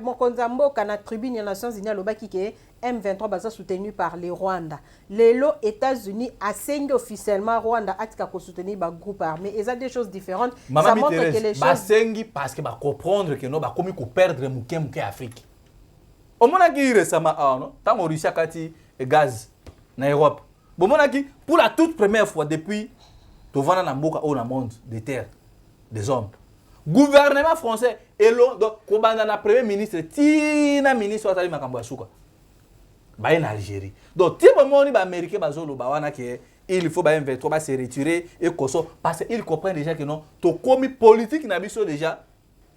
mokonzi mboka na tribune ya Nations Unies alobaki ke M23 baza soutenu par les Rwanda. Lelo États-Unis asengi officiellement Rwanda atika ko soutenir ba groupe armé. Et ça des choses différentes. Maman Ça montre Thérèse, que les choses basengi parce que ba comprendre que non ba komi ko perdre muke Afrique. Au moment qui récemment non, tant Russie kati gaz na Europe. Bon moment qui pour la toute première fois depuis tovana na mboka au na monde des terres des hommes. Gouvernement français et donc kobanda na premier ministre tina ministre atali makambo ya suka. Ba en Algérie. Donc tipo moni ba américain bazolo ba wana ke il faut ba M23 ba se retirer et koso parce qu'ils comprennent déjà que non to komi politique na biso déjà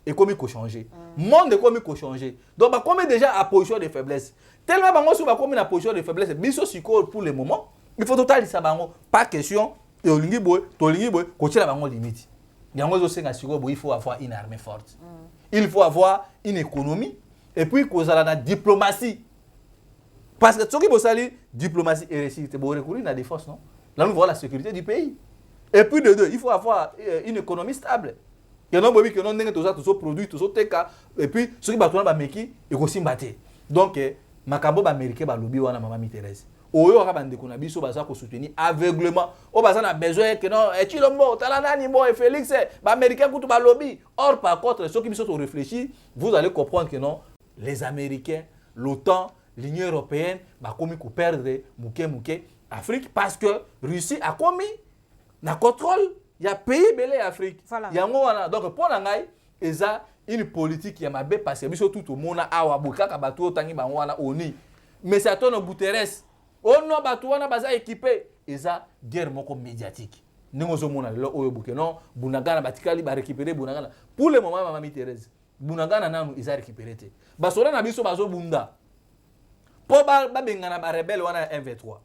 et comme il faut changer. Monde comme il faut changer. Donc ba comme déjà à position de faiblesse. Tellement bango sou ba comme na position de faiblesse biso siko pour le moment, il faut total ça bango pas question et olingi boy ko tira bango limite. Il faut avoir une armée forte. Il faut avoir une économie. Et puis, il y a la diplomatie. Parce que ce qui est la diplomatie et réussite, c'est recourir à la défense, non? Là, nous voyons la sécurité du pays. Et puis, de deux, il faut avoir une économie stable. Il y a un produit, tout ça, et puis, ce qui est la meki, il faut aussi battre. Donc, Makabo américain, lobby, wana Maman Thérèse. Oyo akabande kuna biso baza ko soutenir aveuglement o baza na besoin que non et Chilombo talanani bo et Félix ba américain kutu ba lobby. Or par contre ceux qui biso to réfléchir vous allez comprendre que non les américains l'OTAN l'Union européenne ba komi ko perdre muke Afrique parce que Russie a commis na contrôle il y a pays belé Afrique yango wana donc pour ngai eza une politique ya mabe parce que biso tout au monde awa bukaka batu otangi bango wana oni mais ça tourne Guterres. Oh non, Batouana baza équipé. Et ça, guerre moko médiatique. Nous avons dit que non, Bunagana batikali ba récupérer Bunagana. Pour le moment, Maman Thérèse, Bunagana nanu ils a récupéré. Basora na biso bazo bunda. Po ba bengana ba rebelle wana M23.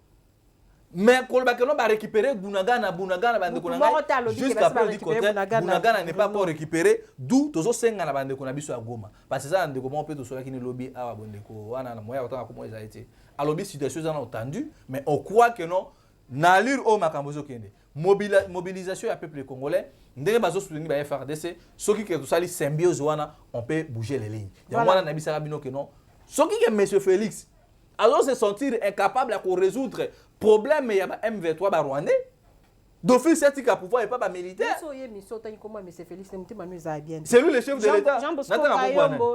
Mais quand on va récupérer Bunagana bande konanga juste après du côté Bunagana n'est pas pour récupérer d'où tozo senga na bande kona biso ya Goma parce que ça ndeko mo peut to sola kini lobby awa bondeko wana na moya otanga comment ça a été à lobby situation on a entendu mais on croit que non nalure au makambozo kende mobilisation ya peuple congolais ndenge bazo soutenir ba FRDC soki que to sali symbiose wana on peut bouger les lignes ya wana na bisaka bino que non soki que monsieur Félix alors se sentir incapable à résoudre problème il y a M23 ba rwandais d'office c'est qu'il pouvoir et pas militaire c'est lui le chef de l'état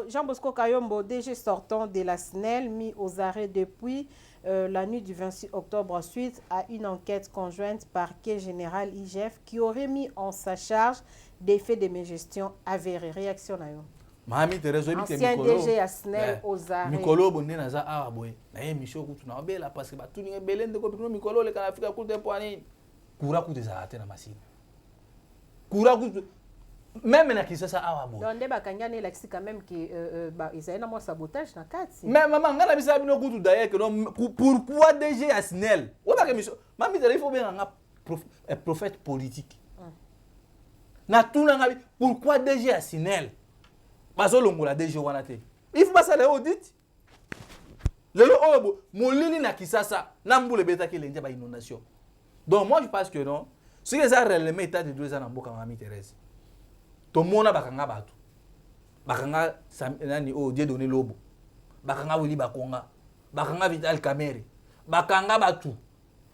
Jean Bosco Kayombo DG sortant de la SNEL mis aux arrêts depuis la nuit du 26 octobre suite à une enquête conjointe parquet général IGF qui aurait mis en sa charge des faits de mégestion avérés. Réaction à eux. Mami Thérèse ancien DG à SNEL aux arrêts. Mikolo bonne naza awa boy. Na ye misho kutu na obela parce que batu ni belende ko bikino Mikolo le kana fika kutu poani. Kura kutu za ate na masini. Kura kutu même na kisasa awa boy. Donc ndeba kangane l'axi quand même que ils avaient un sabotage na kati. Mais maman ngana bisa bino kutu d'ailleurs que non pourquoi DG à SNEL? O ba ke misho. Mami Thérèse il faut bien un prophète politique. Na tuna ngabi pourquoi DG à SNEL? Bazolongola DG wana te. Il faut pas ça les audits. Lelo obo molili na kisasa na mbule beta ki lenja ba inondation. Donc moi je pense que non, ce que ça réellement état de 2 ans na mboka Mami Thérèse. To mona bakanga batu. Bakanga nani o Dieu donné lobo. Bakanga Willy Bakonga. Bakanga Vital Kamerhe. Bakanga batu.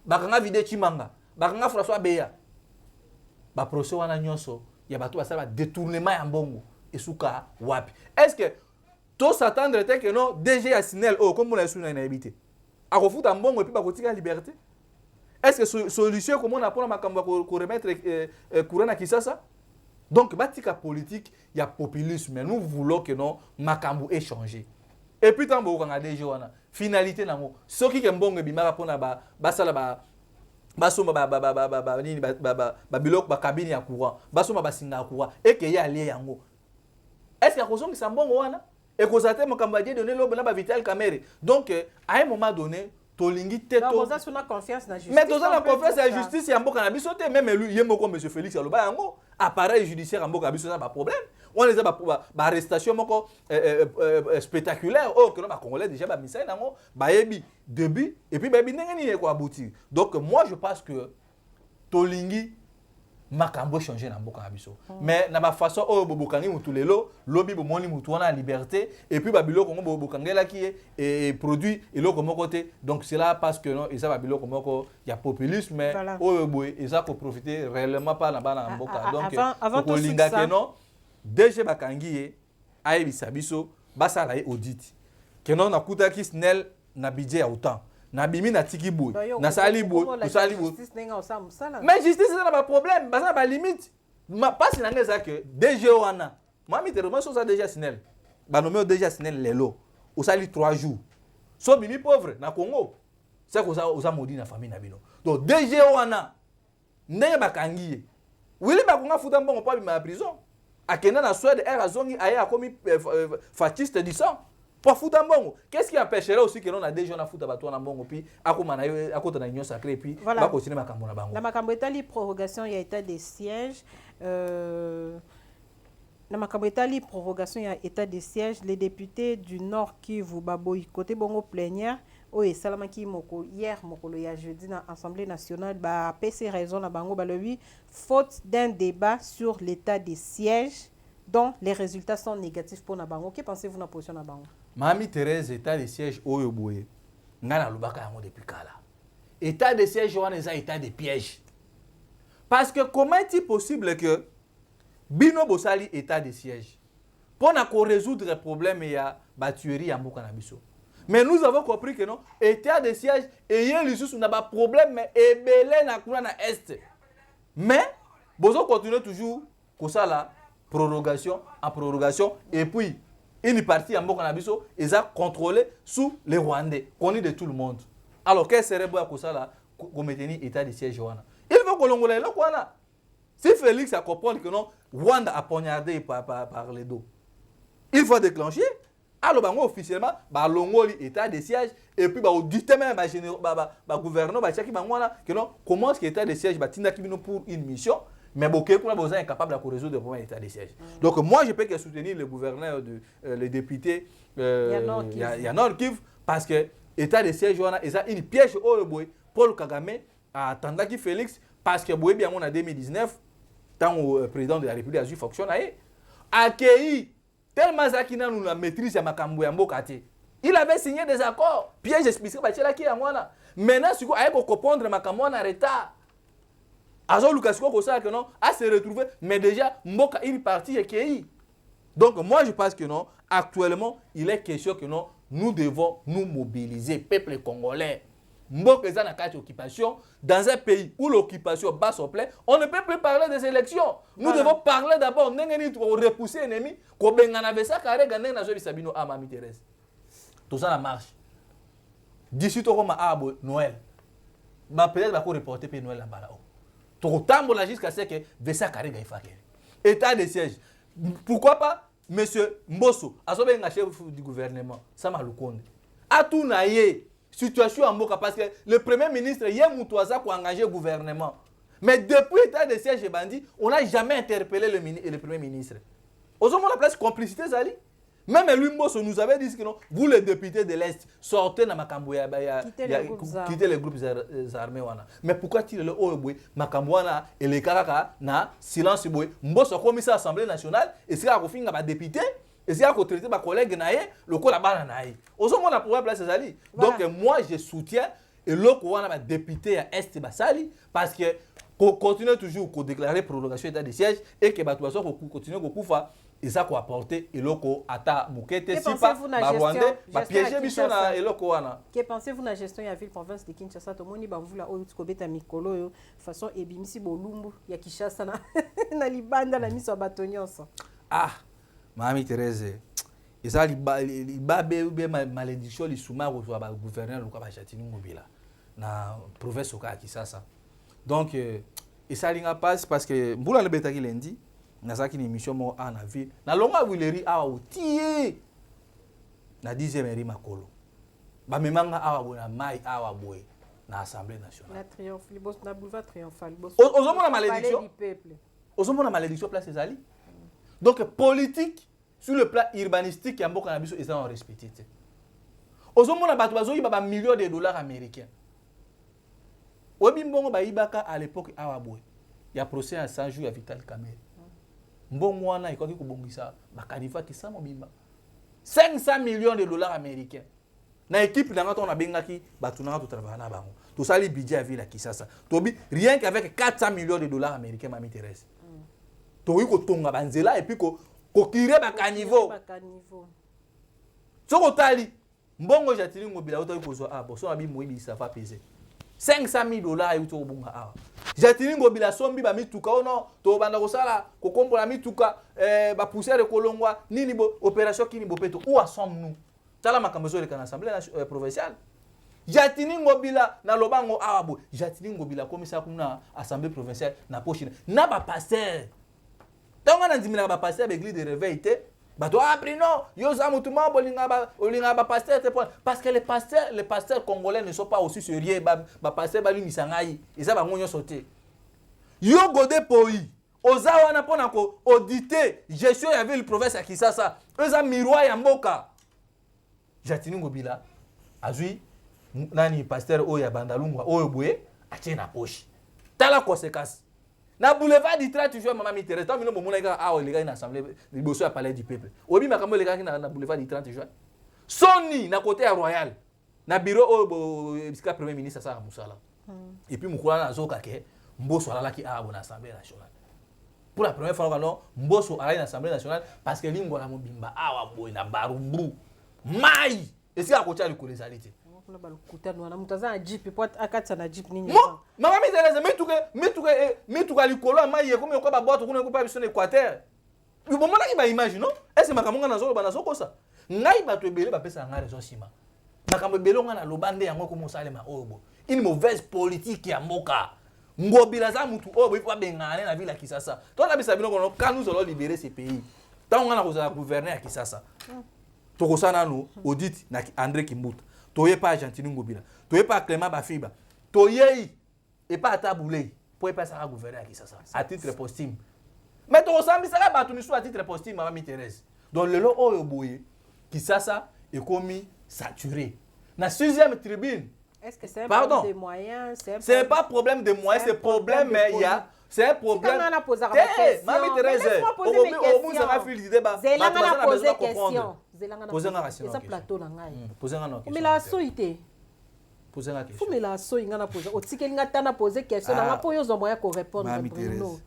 Bakanga Vide Chimanga. Bakanga François Beya. Ba procès wana nyonso ya batu basala détournement ya mbongo. Esuka wapi. Est-ce que tout s'attendre que non DG à SNEL oh comme on l'a su na habité. A refuta mbongo et puis ba kotika liberté. Est-ce que solution comment on a pour makambo ko remettre courant na Kisasa? Donc batika politique il y a populisme mais nous voulons que non makambo ait changé. Et puis tant bo kanga DG wana finalité nango soki ke mbongo bimaka pona ba sala ba basoma nini ba biloko ba cabine ya courant basoma basinga courant et que ya lié yango. Est-ce qu'il y a raison que ça mbongo wana et que ça t'a Dieu donné l'eau na ba Vital Kamerhe. Donc à un moment donné tolingi teto. Donc vous avez confiance na justice. Mais vous avez confiance na justice ya mboka na biso te même lui yemoko monsieur Félix aloba yango appareil judiciaire ya mboka biso na ba problème. On les a ba arrestation moko spectaculaire oh que non ba congolais déjà ba misai nango ba yebi début et puis ba bi ndenge ni ko aboutir. Donc moi je pense que tolingi makambo changer na mboka na biso mais na ba façon oyo bobokangi mutu lelo lobi bomoni mutu wana liberté et puis babiloko ngo bobokangela ki et produit eloko moko te donc c'est là parce que non eza babiloko moko ya populisme mais oyo boy eza ko profiter réellement pas na bana mboka donc ko linga que non DG bakangi ye ayebisa biso basala ye audit que non nakuta ki SNEL na budget ya autant na bimi na tiki boy na sali boy to sali boy mais justice c'est pas problème basa ba limite pas si nanga ça que DG wana mami te remet ça déjà SNEL ba nommé déjà SNEL lelo o sali 3 jours so bimi pauvre na Congo c'est que ça osa modi na famille na bino donc DG wana ndenge bakangi wili ba konga futa mbongo pa bima prison akenda na Suède azongi aya komi fasciste du sang. Pour foutre un bon, qu'est-ce qui empêcherait aussi que l'on a déjà foutu à bateau en bon puis à côté de l'union sacrée puis voilà. Va continuer ma campagne bango. La macambetali prorogation il y a état des sièges la macambetali prorogation il y a état des sièges les députés du Nord Kivu baboy côté bongo plénière oye salamaki moko hier moko le jeudi dans Assemblée nationale ba PC raison na bango ba le oui faute d'un débat sur l'état des sièges dont les résultats sont négatifs pour Nabango. Que pensez-vous de la position de Nabango? Mami Thérèse, état de siège oyo boye. Ngana lubaka yango depuis kala. État de siège wana eza état de piège. Parce que comment est-il possible que bino bosali état de siège pour na ko résoudre le problème ya batuerie ya mboka na biso. Mais nous avons compris que non, état de siège et yé lisusu na ba problème mais ebele na kuna na est. Mais bozo continuer toujours comme ça là prorogation en prorogation et puis une partie en Mboka Nabiso est contrôlée sous les Rwandais, connus de tout le monde. Alors quel serait bon à ça là qu'on maintenir état de siège Rwanda? Il faut que l'on le là. Si Félix a compris que non Rwanda a poignardé par les dos, il faut déclencher. Alors bango officiellement ba longoli état de siège et puis ba auditer même ba général ba gouverneur ba chaki bangwana que non comment est-ce que état de siège ba tinda kibino pour une mission. Mais beaucoup sont incapables de résoudre le problème d'état de siège. Donc moi, je peux que soutenir le gouverneur, les députés Yanor Kiv, parce que l'état de siège, il y a une piège au Paul Kagame a attendu Félix, parce que bien en 2019, tant le président de la République a dû fonctionner, accueilli tellement Zakina nous la maîtrise à Makambo et Mbokate. Il avait signé des accords, piège spécifique, maintenant, si vous avez comprendre Makambo en retard. Azo Lukasiko ko ça que non a se retrouver mais déjà Mboka il parti et qui donc moi je pense que non actuellement il est question que non nous devons nous mobiliser peuple congolais Mboka est dans la occupation dans un pays où l'occupation bat son plein on ne peut plus parler des élections nous devons parler d'abord n'engeni pour repousser l'ennemi ko bengana vesa kare gané na zo bisabino a Mami Thérèse tout ça la marche d'ici to comme à Noël ba peut-être va ko reporter pe Noël là bas là Totambola jusqu'à ce que Vesa Karega ifake. État de siège. Pourquoi pas monsieur Mbosso, asobenga chef du gouvernement, Sama Lukonde. A tout naie situation en Mboka parce que le premier ministre hier Moutouaza pour engager le gouvernement. Mais depuis l'état de siège et bandit, on n'a jamais interpellé le premier ministre. Aux hommes la place complicité Zali. Même lui Mbosso nous avait dit que non, vous les députés de l'Est, sortez dans Makambouya, quittez les groupes armés. Mais pourquoi tu le Oeboy, Makambouana et les Karaka, na silence boy, Mbosso commissaire à l'Assemblée nationale, et c'est à finir ma député, et c'est à traiter ma collègue Naé, le coup là-bas Naé. Aux hommes on a pouvoir placer Zali. Donc moi je soutiens et l'autre on a député à Est Basali parce que continue toujours à déclarer prolongation d'état de siège et que Batouasso continue à couper. Et ça quoi apporter et loko ata mukete si pas Rwandais va piéger biso na eloko wana. Que pensez-vous na gestion ya ville province de Kinshasa to moni ba mvula oyo tukobeta mikolo yo façon ebimisi bolumbu ya Kinshasa na na libanda na miso bato nyonso. Ah Mami Thérèse eza libabe ube malédiction lisuma ko ba gouverneur loka ba Chatini Ngobila na province oka Kinshasa. Donc ça linga passe parce que mbula le betaki lundi nazaki une émission mo en ville na longa wileri awa otie na 10e eri makolo ba memanga awa bona mai awa boy na assemblée nationale la triomphe libos na boulevard triomphal libos ozomona malédiction ozomona malédiction place ezali donc politique sur le plan urbanistique ya mboka na biso ezali en respecté ozomona bato bazoyi ba millions de dollars américains obi mbongo ba ibaka à l'époque awa boy il y a procès à 100 jours à Vital Kamerhe. Mbongo wana ikoki kobongisa bakanifa kisa mobimba 500 millions de dollars américains. Na équipe nanga to na bengaki batu nanga to travailler na bango. To sali budget à ville à Kisasa. Tobi rien qu'avec 400 millions de dollars américains mami Thérèse. To wi ko tonga banzela et puis ko tirer bakanivo. Soko tali mbongo jatili ngobila oto ko zo boso na bi moyibi ça va peser 500 000 dollars yuto obunga awa. Jatili ngobila sombi ba mituka ono to banda ko sala ko kombola mituka ba poussière kolongwa nini bo opération kini bo peto où sommes-nous? Tala makambo zo le kana assemblée provinciale. Jatili ngobila na lobango awa bo jatili ngobila komisa kuna assemblée provinciale na pochine na ba pasteur. Tonga na ndimina ba pasteur ba église de réveil te ba to appris non yo za mutuma bolinga ba pasteur te parce que les pasteurs congolais ne sont pas aussi sérieux ba pasteur ba lumisa ngai eza ba ngonyo sauter yo godé poi oza wana pona ko auditer gestion ya ville province ya Kisasa eza miroir ya mboka Jatini Ngobila azui nani pasteur oyo ya Bandalungwa oyo boye atie na poche tala conséquence na boulevard du 30 juin mama Mitterrand tant mino bomona ka awo les gars na assemblée liboso ya palais du peuple obi makambo les gars na boulevard du 30 juin soni na côté ya royal na bureau oyo bisika premier ministre ça musala et puis mukula na zoka ke mboso alalaki awo na assemblée nationale pour la première fois non mboso alali na assemblée nationale parce que lingo la mobimba awa boy na barumbu mai esi akocha likolezalite kuna balukutano na mutazana jeep pot akatsa na jeep nini mama Mitterrand mituka likolo mai yekomi ko ba boto kuna ko pa biso na Équateur bomona ki ba image non est-ce makambo ngana zo bana sokosa ngai bato ebele ba pesa ngare zo sima makambo ebele ngana lobande yango ko mosalema obo une mauvaise politique ya mboka Ngobila za mutu obo ipo bengane na ville ya Kisasa to na bisa bino kono quand nous allons libérer ce pays tant ngana ko za gouverner ya Kisasa tokosana no audit na André Kimbuta toye pas Jatini Ngobila toye pas Clément Bafiba toye et pas Taboulé pour pas ça gouverner qui ça à titre posthume mais to sambi ça ba tuni à titre posthume mama Thérèse donc le lo oyo boye qui ça est commis saturé na 6e tribune. Est-ce que c'est un problème de moyens? C'est pas problème de moyens, c'est problème mais il y a c'est un problème. Mama Thérèse on a fait le débat. Zelanga poser question. Poser une question. Ça plateau na ngai. Poser une question. Mais la soité. Poser une question. Faut mais la soité ngana poser. O tikeli ngata na poser question na po yo zo moya ko répondre Bruno.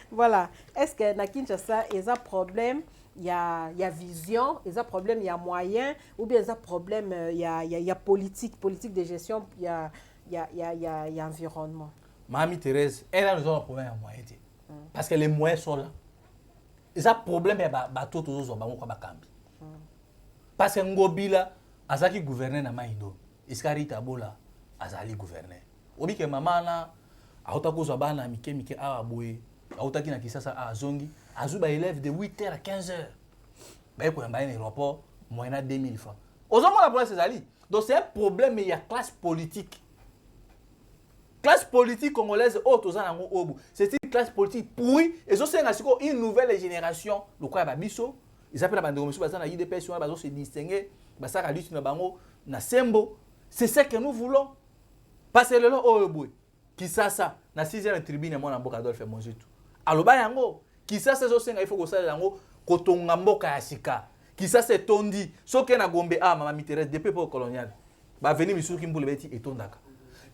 Voilà. Est-ce que na Kinshasa il y a problème? Il y a vision, il y a problème, il y a moyen, ou bien il y a problème, il y a politique de gestion, il y a environnement. Mamie Thérèse, elle a un problème à moyen. Parce que les moyens sont là. Il y a un problème à bateau toujours au Bakambi. Parce que Ngobila, Azaki gouverneur na Maïdo, Iskari Tabola, Azali gouverneur. Obi ke mama na, aotako zobana mike awaboye. Autaki na Kisasa a zongi azuba élève de 8h à 15h ba ko yamba aéroport moyenne 2000 francs ozomona la place ezali donc c'est un problème mais il y a classe politique congolaise tozana ngo obu c'est une classe politique pourri et zo senga siko une nouvelle génération le quoi ba biso ils appellent bande komiso bazana IDPS sur bazo se distinguer basaka lutte na bango na sembo c'est ce que nous voulons parce que le lo obu Kisasa na 6e tribune mwana mboka Adolphe Monzitu aloba yango Kisasa zo senga il faut ko sala yango kotonga mboka ya sika Kisasa tondi soke na Gombe mama Mitterrand depuis pour colonial ba venir misuki mbule beti etondaka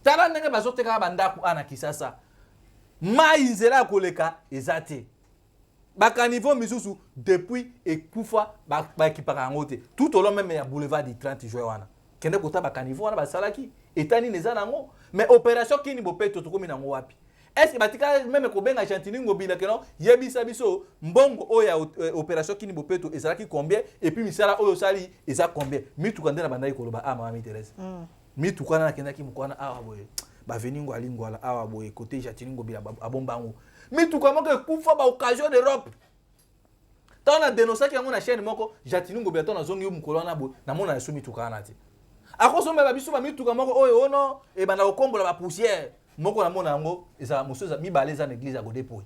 tala ndenge bazoteka bandaku na Kisasa mai nzela koleka ezate baka niveau misusu depuis ekufa ba ekipaka ngote tout au long même ya boulevard du 30 juin wana kende kota baka niveau wana basalaki etani neza nango mais opération kini bopeto tokomi nango wapi. Est-ce que batika même ko benga Jatini Ngobila que non yebisa biso mbongo oya opération kini bopeto ezalaki combien et puis misala oyo sali eza combien mituka ndena bandai koloba mama Thérèse mituka na kenda ki mukwana boye ba veningo alingwala boye côté Jatini Ngobila abombango mituka moko kufa ba occasion d'Europe tona dénoncer ki yango na chaîne moko Jatini Ngobila tona zongi mukolo na bo na mona su mituka na ti akosomba ba biso ba mituka moko oyo ono e bana okombola ba poussière moko na mona yango eza mosoza mibale za na église ya Godepo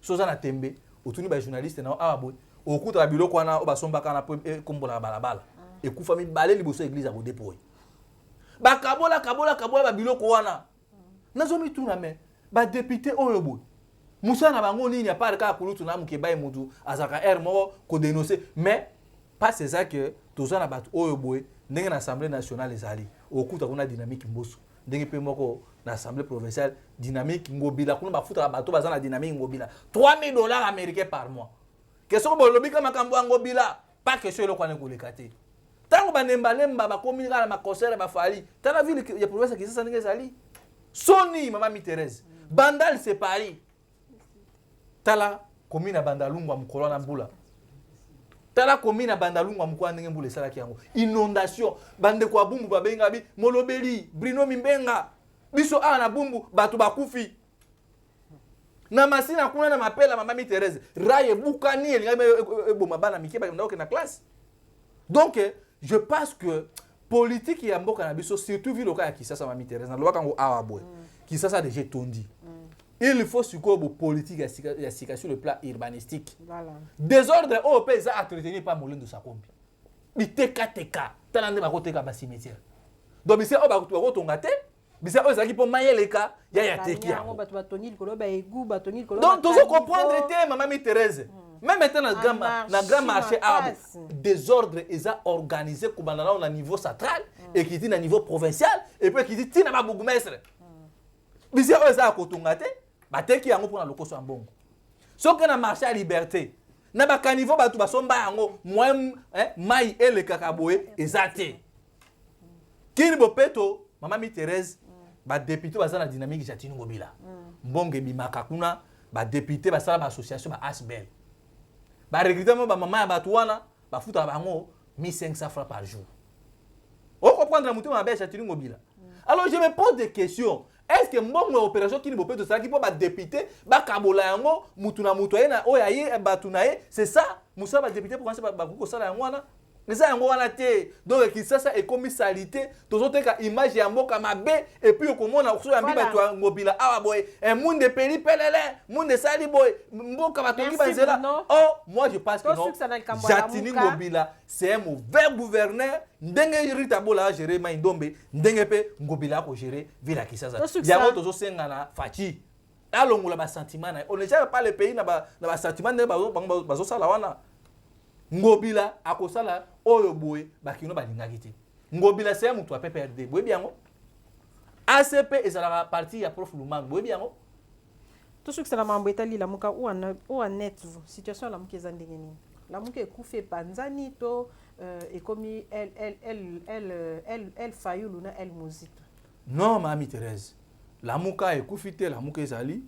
soza na tembe otuni ba journaliste na boy okuta ba biloko wana obasombaka na kombola balabala ekufa mibale liboso église ya Godepo bakabola ba biloko wana nazomi tuna me ba député oyo boy Moussa na bango nini a pas ka kulutu na muke bay mudu azaka air mo ko dénoncer mais pas c'est ça que toza na batu oyo boy ndenge na assemblée nationale ezali okuta kuna dynamique mboso ndenge pe moko na assemblée provinciale dynamique ngobila kuna bafuta bato baza na dynamique ngobila $3000 américains par mois question bo lobi kama kambo ngobila pas question ile kwa nekoleka te tango banemba lemba bakomi kala ma concert bafali tana ville ya province ki sasa ndenge ezali Sony mama mi Thérèse Bandal c'est Paris tala commune Bandalungwa mukolo na mbula tala commune Bandalungwa mukolo ndenge mbula esala ki yango inondation bande kwa bumbu babenga bi molobeli Bruno Mimbenga biso a na bumbu batu bakufi na masina kuna na mapela mama mi Thérèse raye bukani elinga eboma bana mikeba ndako na classe donc je pense que politique ya mboka na biso surtout ville loka ya Kisasa mama mi Thérèse na lobaka ngo awa boy Kisasa déjà tondi. Il faut suko bo politique ya sika sur le plan urbanistique. Voilà. Désordre au pays à entretenir pas molendo sa kombi. Biteka teka, talande ba koteka ba cimetière. Donc bise o ba kotonga te, bise o zaki po mayeleka ya teki ya. Ba batoni likolo ba egu batoni likolo. Donc tu faut comprendre te maman mi Thérèse. Même maintenant na grand marché arabe, désordre eza organisé comme na niveau central et qui dit na niveau provincial et puis qui dit tina ba bourgmestre. Bise o eza kotonga te. Bateki yango pour na lokoso ya mbongo. Soki na marché à liberté, na ba caniveau batu basomba yango moi mai ele kakaboe ezate. Kini bopeto mama mi Thérèse ba député bazana dynamique jatini ngobila. Mbonge bimaka kuna ba député basala ba association ba Asbel. Ba recrutement ba mama ya batu wana ba futa bango 1500 francs par jour. On comprend la mutu ma be jatini ngobila. Alors je me pose des questions. Est-ce que mbongo opération qui ne peut pas qui peut ba député ba kabola yango mutu na mutu na oyaye batu na ye c'est ça musa ba député pour commencer ba ko sala yango wana les yango wana te donc qui ça est comme salité tozote ka image ya mboka mabe et puis okomona okuso ya mbiba to ngobila awa boy un monde de peli pelele monde sali boy mboka batongi bazela oh moi je pense que non Jatini Ngobila c'est un mauvais gouverneur ndenge Rita Bola gérer ma ndombe ndenge pe ngobila ko gérer vila Kisasa yango tozo senga na fachi alongola ba sentiment na on ne gère pas le pays na ba sentiment ne bazo sala wana ngobila akosala oyo boye bakino balingaki te ngobila c'est mutu a PPRD boye biango ACP ezala parti ya prof Lumang boye biango tout ce que ça la mambo etali la muka ou en net situation la muka ezandenge nini la muka ekufe panzani to et comme elle Fayulu na elle Mozito non mami Thérèse la muka ekufi te la muka ezali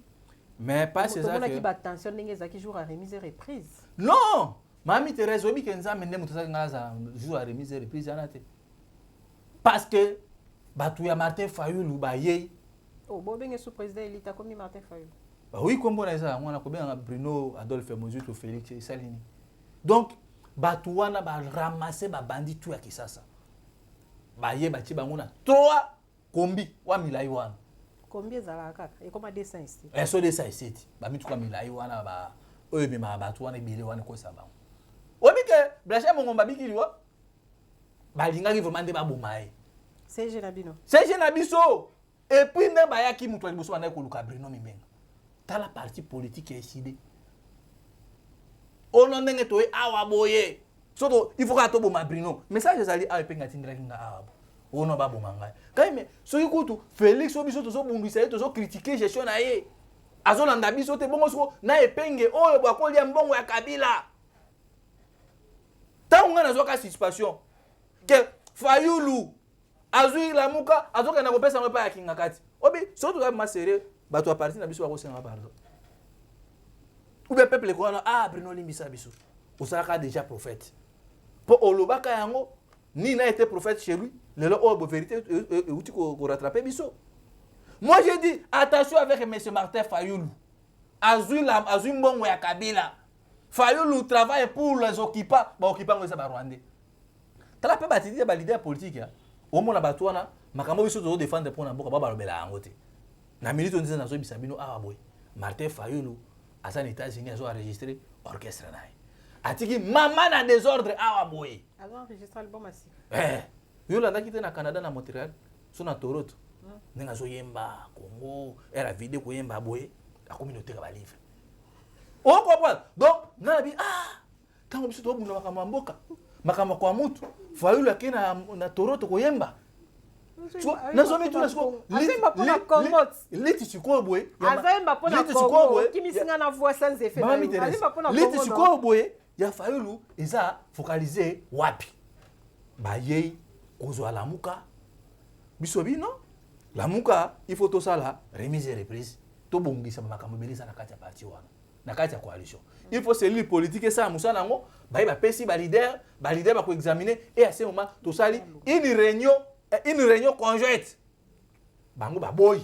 mais pas c'est ça que on a qui bat tension ndenge ezaki jour à remise et reprise non Mami Thérèse obi kenza mende mutosa ngaza jour à remise et reprise anate parce que batu ya Martin Fayulu ba yei oh bo benge sous président elita comme Martin Fayulu bah oui comme bona ça on a combien Bruno Adolphe Mozito Félix Salini donc batu wana ba ramasser ba bandit tout ya Kisasa ba ye ba ti bango na 3 kombi wa milai wana kombi ezala kaka et comme dessin ici so dessin ici ba mitu kwa milai wana ba oyo bima batu wana bile wana ko sa ba obi ke Blaise Mongomba bikiliwa balingaki vraiment nde babomaye c'est Genabino biso et puis ne bayaki mutu liboso bana ko luka Bruno Mimbenga tala parti politique décidé ono ndenge to awa boye soto il faut ka to boma Bruno message ezali awa penga tindira kinga awa ono baboma ngai kai me so ikutu Félix obiso to so bungisa to so critiquer gestion na ye azolanda biso te bongo so na epenge oyo bakolia mbongo ya Kabila tango na zoka situation que Fayulu azui la muka azoka na kopesa ngopa ya kinga kati obi surtout ba masere bato a parti na biso ba kosenga pardon ou bien peuple ko na Bruno Limbisa biso osaka déjà prophète po olobaka yango ni na été prophète chez lui le o vérité outi ko rattraper biso moi j'ai dit attention avec monsieur Martin Fayulu azui mbongo ya Kabila Fayulu travaille pour les occupants occupants ngeza ba Rwandais tala pe batidi ba leader politique ya omona bato wana makambo biso to défendre pour na mboka ba balobela yango te na minute on disait na zo bisabino awa boy Martin Fayulu asa na États-Unis azo enregistrer orchestre nae atiki mama na désordre awa boy azo enregistrer album asi yo landa kite na Canada na Montréal so na Toronto ndenge azoyemba Congo era vidéo koyemba boye la communauté ka ba livre on comprend donc na bi tango biso to buna makambo mboka makambo kwa mutu Fayulu akena na Toronto koyemba nazomi tu nasko azemba pona Congo liti chiko boye azemba pona Congo kimisinga na voix sans effet azemba pona Congo liti chiko boye ya Fayulu eza focaliser wapi ba yei kozwa lamuka biso bino lamuka il faut to sala remise et reprise to bongisa makambo belisa na kati ya parti wana na kati ya coalition il faut cellule politique ça musala ngo ba pesi ba leader ba ko examiner et à ce moment to sali une réunion conjointe bango ba boy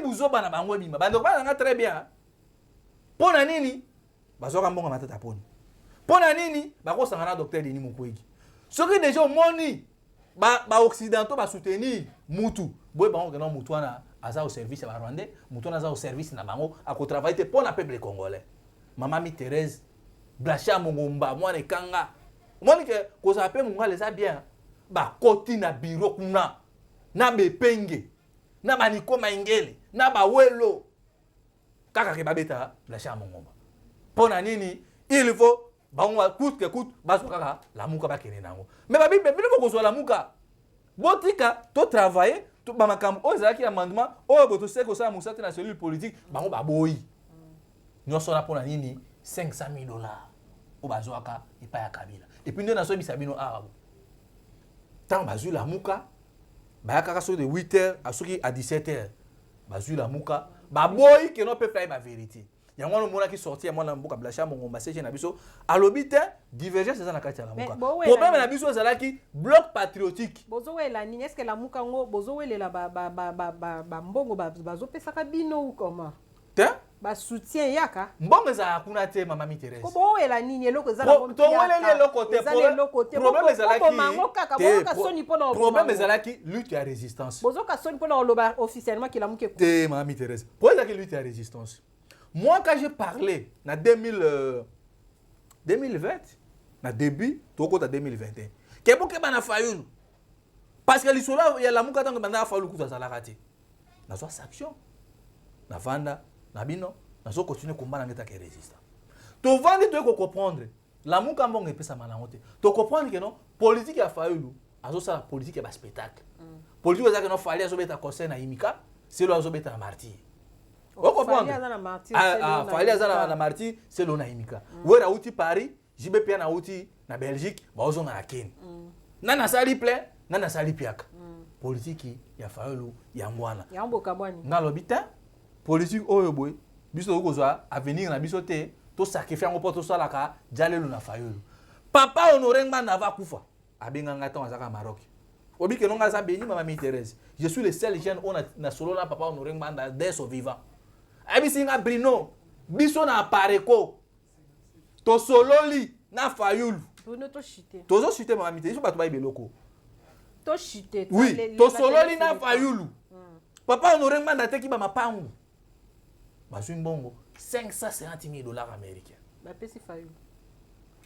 buzoba na bango bima bando ba nga très bien pona nini bazoka mbonga matata pona nini bako sangana docteur Denis Mukwege soki déjà moni ba occidentaux ba soutenir mutu boy bango que mutu wana aza au service ya Rwandais mutu wana aza au service na bango a ko travailler pour le peuple congolais mama mi Thérèse Blacha Mongomba mwana kanga moni que ko ça peut munga les a bien ba koti na bureau kuna na bepenge na baniko maingele na bawelo kaka ke babeta Blacha Mongomba pona nini il faut bango coûte que coûte baso kaka la muka ba kene nango mais ba bible bino ko so la muka botika to travailler to ba makambo ozaki amendement o boto seko sa musate na cellule politique bango ba boyi nyoso na pona nini $500,000 o bazoaka ipa ya Kabila et puis na so bisabino arabu tant bazu la muka ba kaka so de 8h à soki à 17h bazu la muka ba boyi que no peut faire ma vérité yango no mona ki sorti ya mwana mboka Blacha Mongomba seje na biso alobite divergence za na kati ya la muka problème na biso ezalaki bloc patriotique bozo wela nini est-ce que la muka ngo bozo welela ba mbongo bazo pesaka bino ou comment te ba soutien yaka mbongo za kuna te mama mi Thérèse ko bo wela nini eloko ezala mo to wele eloko te problème ezalaki mango kaka bozo ka soni pona problème ezalaki lutte ya résistance bozo ka soni pona oloba officiellement ki la muke te mama mi Thérèse pour ezalaki lutte ya résistance. Moi, quand j'ai parlé, en 2020, na début, tout au 2021, qu'est-ce que bana Fayulu? Parce que l'histoire, il y a la mouka tant que bana Fayulu kuta salakati. Na so sanction, na vanda, na bino, na so continuer combat na ngeta ke résistant. To vandi to ko comprendre, la mouka mbonge pesa manangote. To comprendre que non, politique ya Fayulu, azo sala politique ya ba spectacle. Politique za que non fallait azo beta conseil na Imika, c'est lo azo beta na martyr. On comprend. Fallait azana na martyr, c'est lo na Imika. Wera uti Paris, jibe pia na uti na Belgique, ba ozo na Kenya. Nana sali plein, nana sali piaka. Politique ya Fayulu ya ngwana. Ya mboka bwani. Nalobita politique oyo boy, biso okozwa avenir na biso te, to sacrifier ngo poto salaka jalelo na Fayulu. Papa Honoré Nganda va kufa. Abenga ngata azaka Maroc. Obi ke nonga za beni mama mi Thérèse. Je suis le seul jeune on na solo na papa Honoré Nganda dès son vivant. Abi singa Brino, biso na Pareko. To sololi na Fayulu. Bruno to chité. Tozo chité mama mi Thérèse, so bato ba ibeloko. To chité. Oui, to sololi na Fayulu. Papa Honoré Nganda teki ba mapangu. Bazwi mbongo $550,000 américains. Ba pesi Fayulu.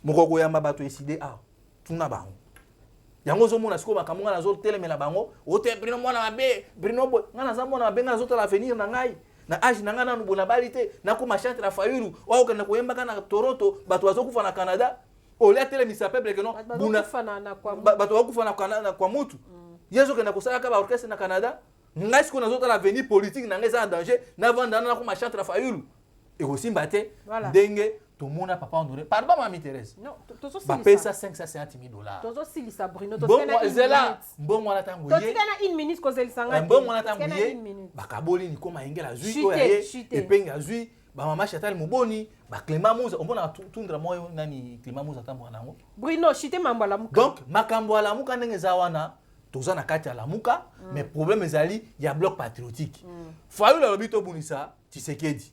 Mokoko yamba bato eside tuna bango. Yango zo mona siko bakamunga na zo telemela bango, ote Brino mwana mabe, Brino bo, ngana za mwana mabe ngana zo tala venir na ngai. Na age na ngana no bona balite, na ko machante na Fayulu, wa ko na koyemba kana Toronto, bato wazo kufa na Canada. Ole telemisa peuple que non, buna bato wakufa na kwa mutu. Yezo kana kosala ka ba orchestre na Canada. Ngai siko na zo tala venir politique na ngai za danger, na vanda na ko machante na Fayulu. Et aussi mbate, denge tout le monde a papa Honoré. Pardon, Mamie Thérèse. Non, tu as payé ça $550,000. Tu as aussi ça, Bruno. Bon, Zela. Bon, moi, la tango. Tu as une minute que Zela s'en bon, moi, la tango. Bakaboli, ni koma ingela zui. Et penga zui. Ba mama chatal muboni. Ba Clément Mouza. On va tundra moi nani Clément Mouza tambo nango. Bruno, chité mambo la muka. Donc, makambo la muka ndenge zawana. Toza na kati ya la muka. Mais problème ezali, il y a bloc patriotique. Fayulu la lobito bunisa, Tshisekedi.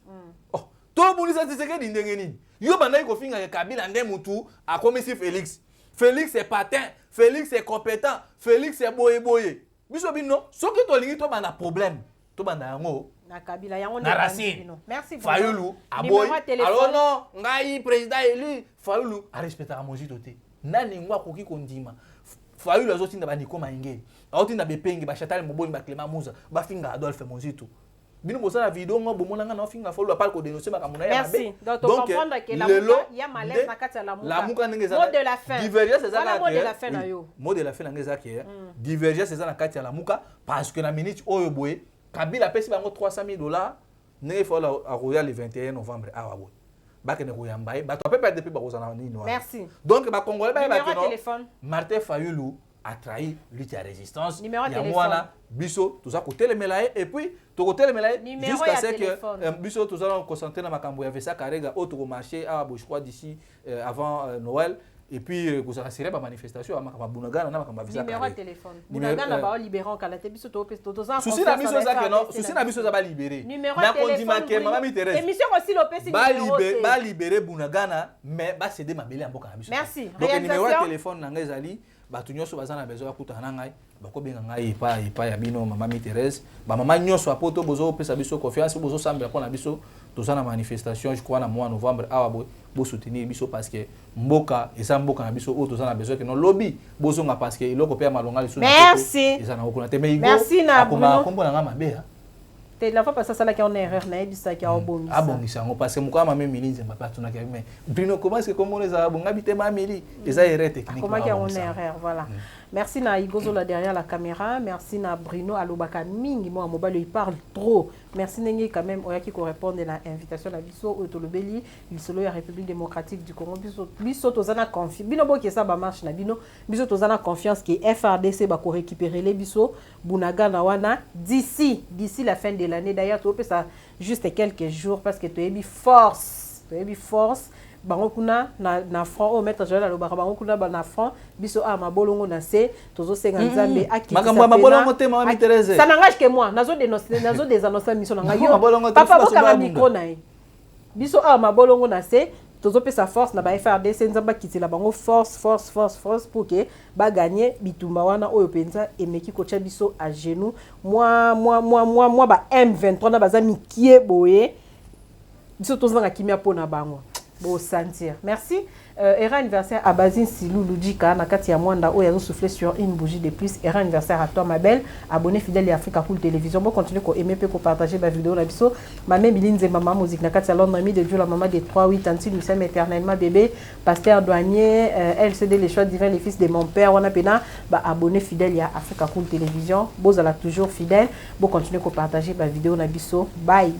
Oh. To bunisa Tshisekedi ndenge nini? Yo bandai ko finga Kabila ndé mutu a commissi Félix. Félix est patin, Félix est compétent, Félix est boye. Biso bino, soki to lingi to bana problème. To bana yango na Kabila yango na Racine. Merci Fayulu aboy. Alors non, ngai président élu, Fayulu a respecté a mojito te. Nani ngwa koki kondima. Fayu les autres n'ont Nico Maïngé. Autres n'ont pas payé, Bachatal Moboni, Clément Mouza, Bafinga Adolphe Monzitou. Bino bosa la vidéo ngo bomona nga finga follow pas ko dénoncer makamuna ya mabe. Merci. Donc comprendre que la muka il y a malaise na kati ya la muka. La muka ngeza. Mot de la fin. Divergence c'est ça. Mot de la fin na yo. Mot de la fin ngeza ke. Divergence c'est ça na kati ya la muka parce que na minute oyo boye Kabila pesi bango $300,000 ne faut la royal le 21 novembre awa boye. Ba ke ne ko yambaye ba to pe perdre depuis ba kozana nini. Merci. Donc ba congolais ba numéro de téléphone. Martin Fayulu a trahi lutte à résistance. Numéro de téléphone. Wana biso tout ça côté le melaye et puis to côté le melaye jusqu'à ce que biso tout ça on concentrer na makambo ya Vesa Karega au to marché à je crois d'ici avant Noël et puis vous aurez ba manifestation à makambo Bunagana na makambo Vesa Karega. Numéro de téléphone. Bunagana ba libérer en Kalaté biso to ça. Souci na biso ça que non, souci na biso ça ba libérer. Numéro de téléphone. Maman Thérèse. Émission aussi l'OPC ba libérer Bunagana mais ba céder mabele mboka na biso. Merci. Donc numéro de téléphone na ngezali bato nyonso bazana besoin ya kutana ngai bakobenga ngai pa ya bino mama Thérèse ba mama nyonso apoto bozo pesa biso confiance bozo sambela pona biso tozana manifestation je crois na mois novembre awa bo soutenir biso parce que mboka eza mboka na biso o tozana besoin que no lobby bozo nga parce que iloko pe malonga liso merci eza na okona teme igo merci na Bruno kombo na nga mabe la fois passée ça là qui on erreur na ebisa qui a obongisa abongisa ngo parce que mukama même milinze mbapa tunaki mais Bruno comment est-ce que comment les abonga bitema mili eza erreur technique comment qui on erreur voilà merci na Igozo là derrière la caméra merci na Bruno alobaka mingi moi mobile il parle trop merci nengi quand même oya qui correspondre à l'invitation na biso otolobeli il solo ya République démocratique du Congo biso tozana confiance bino boki ça ba marche na bino biso tozana confiance que FRDC ba ko récupérer les biso Bunagana wana d'ici la fin de l'année d'ailleurs tu peux ça juste quelques jours parce que tu es force bango kuna na front au maître Joël alobaka bango kuna ba na front biso a mabolongo na se tozo senga nzambe akiti makambo mabolongo te mama Thérèse ça n'engage que moi nazo désannoncer mission na ngayo papa boka micro na biso a mabolongo na se tozo pesa force na ba FRDC nzamba kitila bango force pour que ba gagner bitumba wana oyo penza emeki kocha biso à genoux moi ba M23 na baza mikie boye biso tozanga kimia pona bango bo sentir merci era anniversaire à Bazine Silou Ludjika na kati ya mwanda oyo yazo souffler sur une bougie de plus era anniversaire à toi ma belle abonné fidèle à Africa Cool Télévision bon continuer ko aimer ko partager ma vidéo na biso maman Bilinze maman musique na kati ya Londres ami de Dieu la maman des 3-8 Tanti nous sommes éternellement bébé pasteur douanier LCD les choix divins les fils de mon père wana pena ba abonné fidèle à Africa Cool Télévision bozala toujours fidèle bon continuer ko partager ma vidéo na biso bye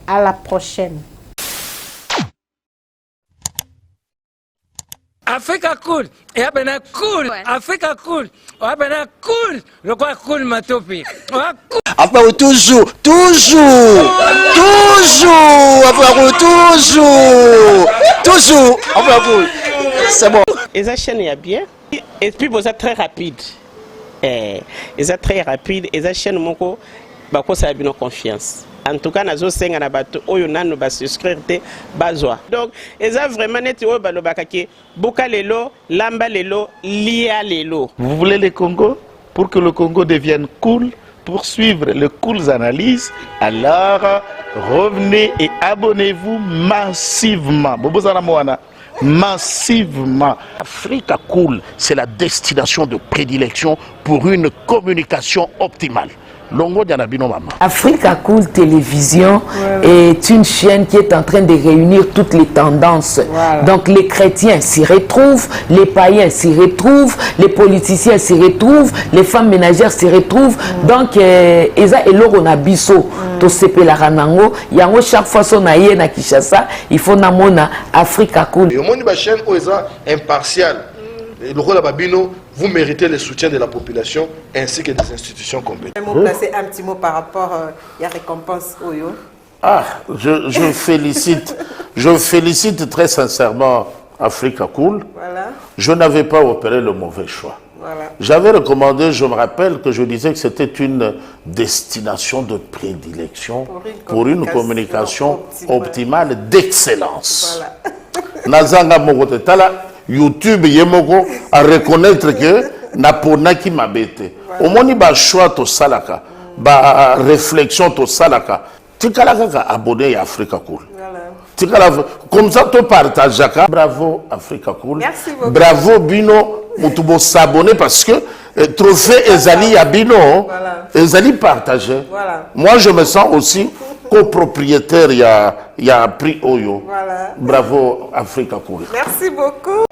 à la prochaine. Africa Cool, et abena cool, Africa Cool, abena cool, le quoi cool matopi. Après toujours, après toujours, après c'est bon. Et ça chaîne est bien, et puis vous êtes très rapide. Et ça très rapide, et ça chaîne moko, bah quoi ça a bien confiance. En tout cas, nazo senga na bato oyo nanu ba souscrire te bazwa. Donc, eza vraiment net oyo balobaka ke boka lelo, lamba lelo, lia lelo. Vous voulez le Congo pour que le Congo devienne cool, pour suivre les cool analyses, alors revenez et abonnez-vous massivement. Bobozana moana. Massivement. Africa Cool, c'est la destination de prédilection pour une communication optimale. Africa Cool Télévision est une chaîne qui est en train de réunir toutes les tendances. Voilà. Donc les chrétiens s'y retrouvent, les païens s'y retrouvent, les politiciens s'y retrouvent, les femmes ménagères s'y retrouvent. Donc Eza et Loro na biso to sepe la ranango, yango chaque fois son aïe na Kinshasa, il faut namona Africa Cool. Et moni ba chaîne Oeza impartial. Le rôle à Babino, vous méritez le soutien de la population ainsi que des institutions compétentes. Un mot placé, un petit mot par rapport à la récompense Oyo. Ah, je félicite très sincèrement Africa Cool. Voilà. Je n'avais pas opéré le mauvais choix. Voilà. J'avais recommandé, je me rappelle que je disais que c'était une destination de prédilection pour une communication optimale d'excellence. Voilà. Nazanga Mogotala. YouTube yemoko à reconnaître que napona qui m'a bêté. Au moins ba choix to salaka, ba réflexion to salaka. Tikalaka abonné à Africa Cool. Tikala comme ça to partage. Bravo Africa Cool. Merci beaucoup. Bravo Bino, mutubo s'abonner parce que trophée Ezali Abino, Ezali partagé. Moi, je me sens aussi copropriétaire, il y a prix Oyo. Bravo, Africa Cool. Merci beaucoup.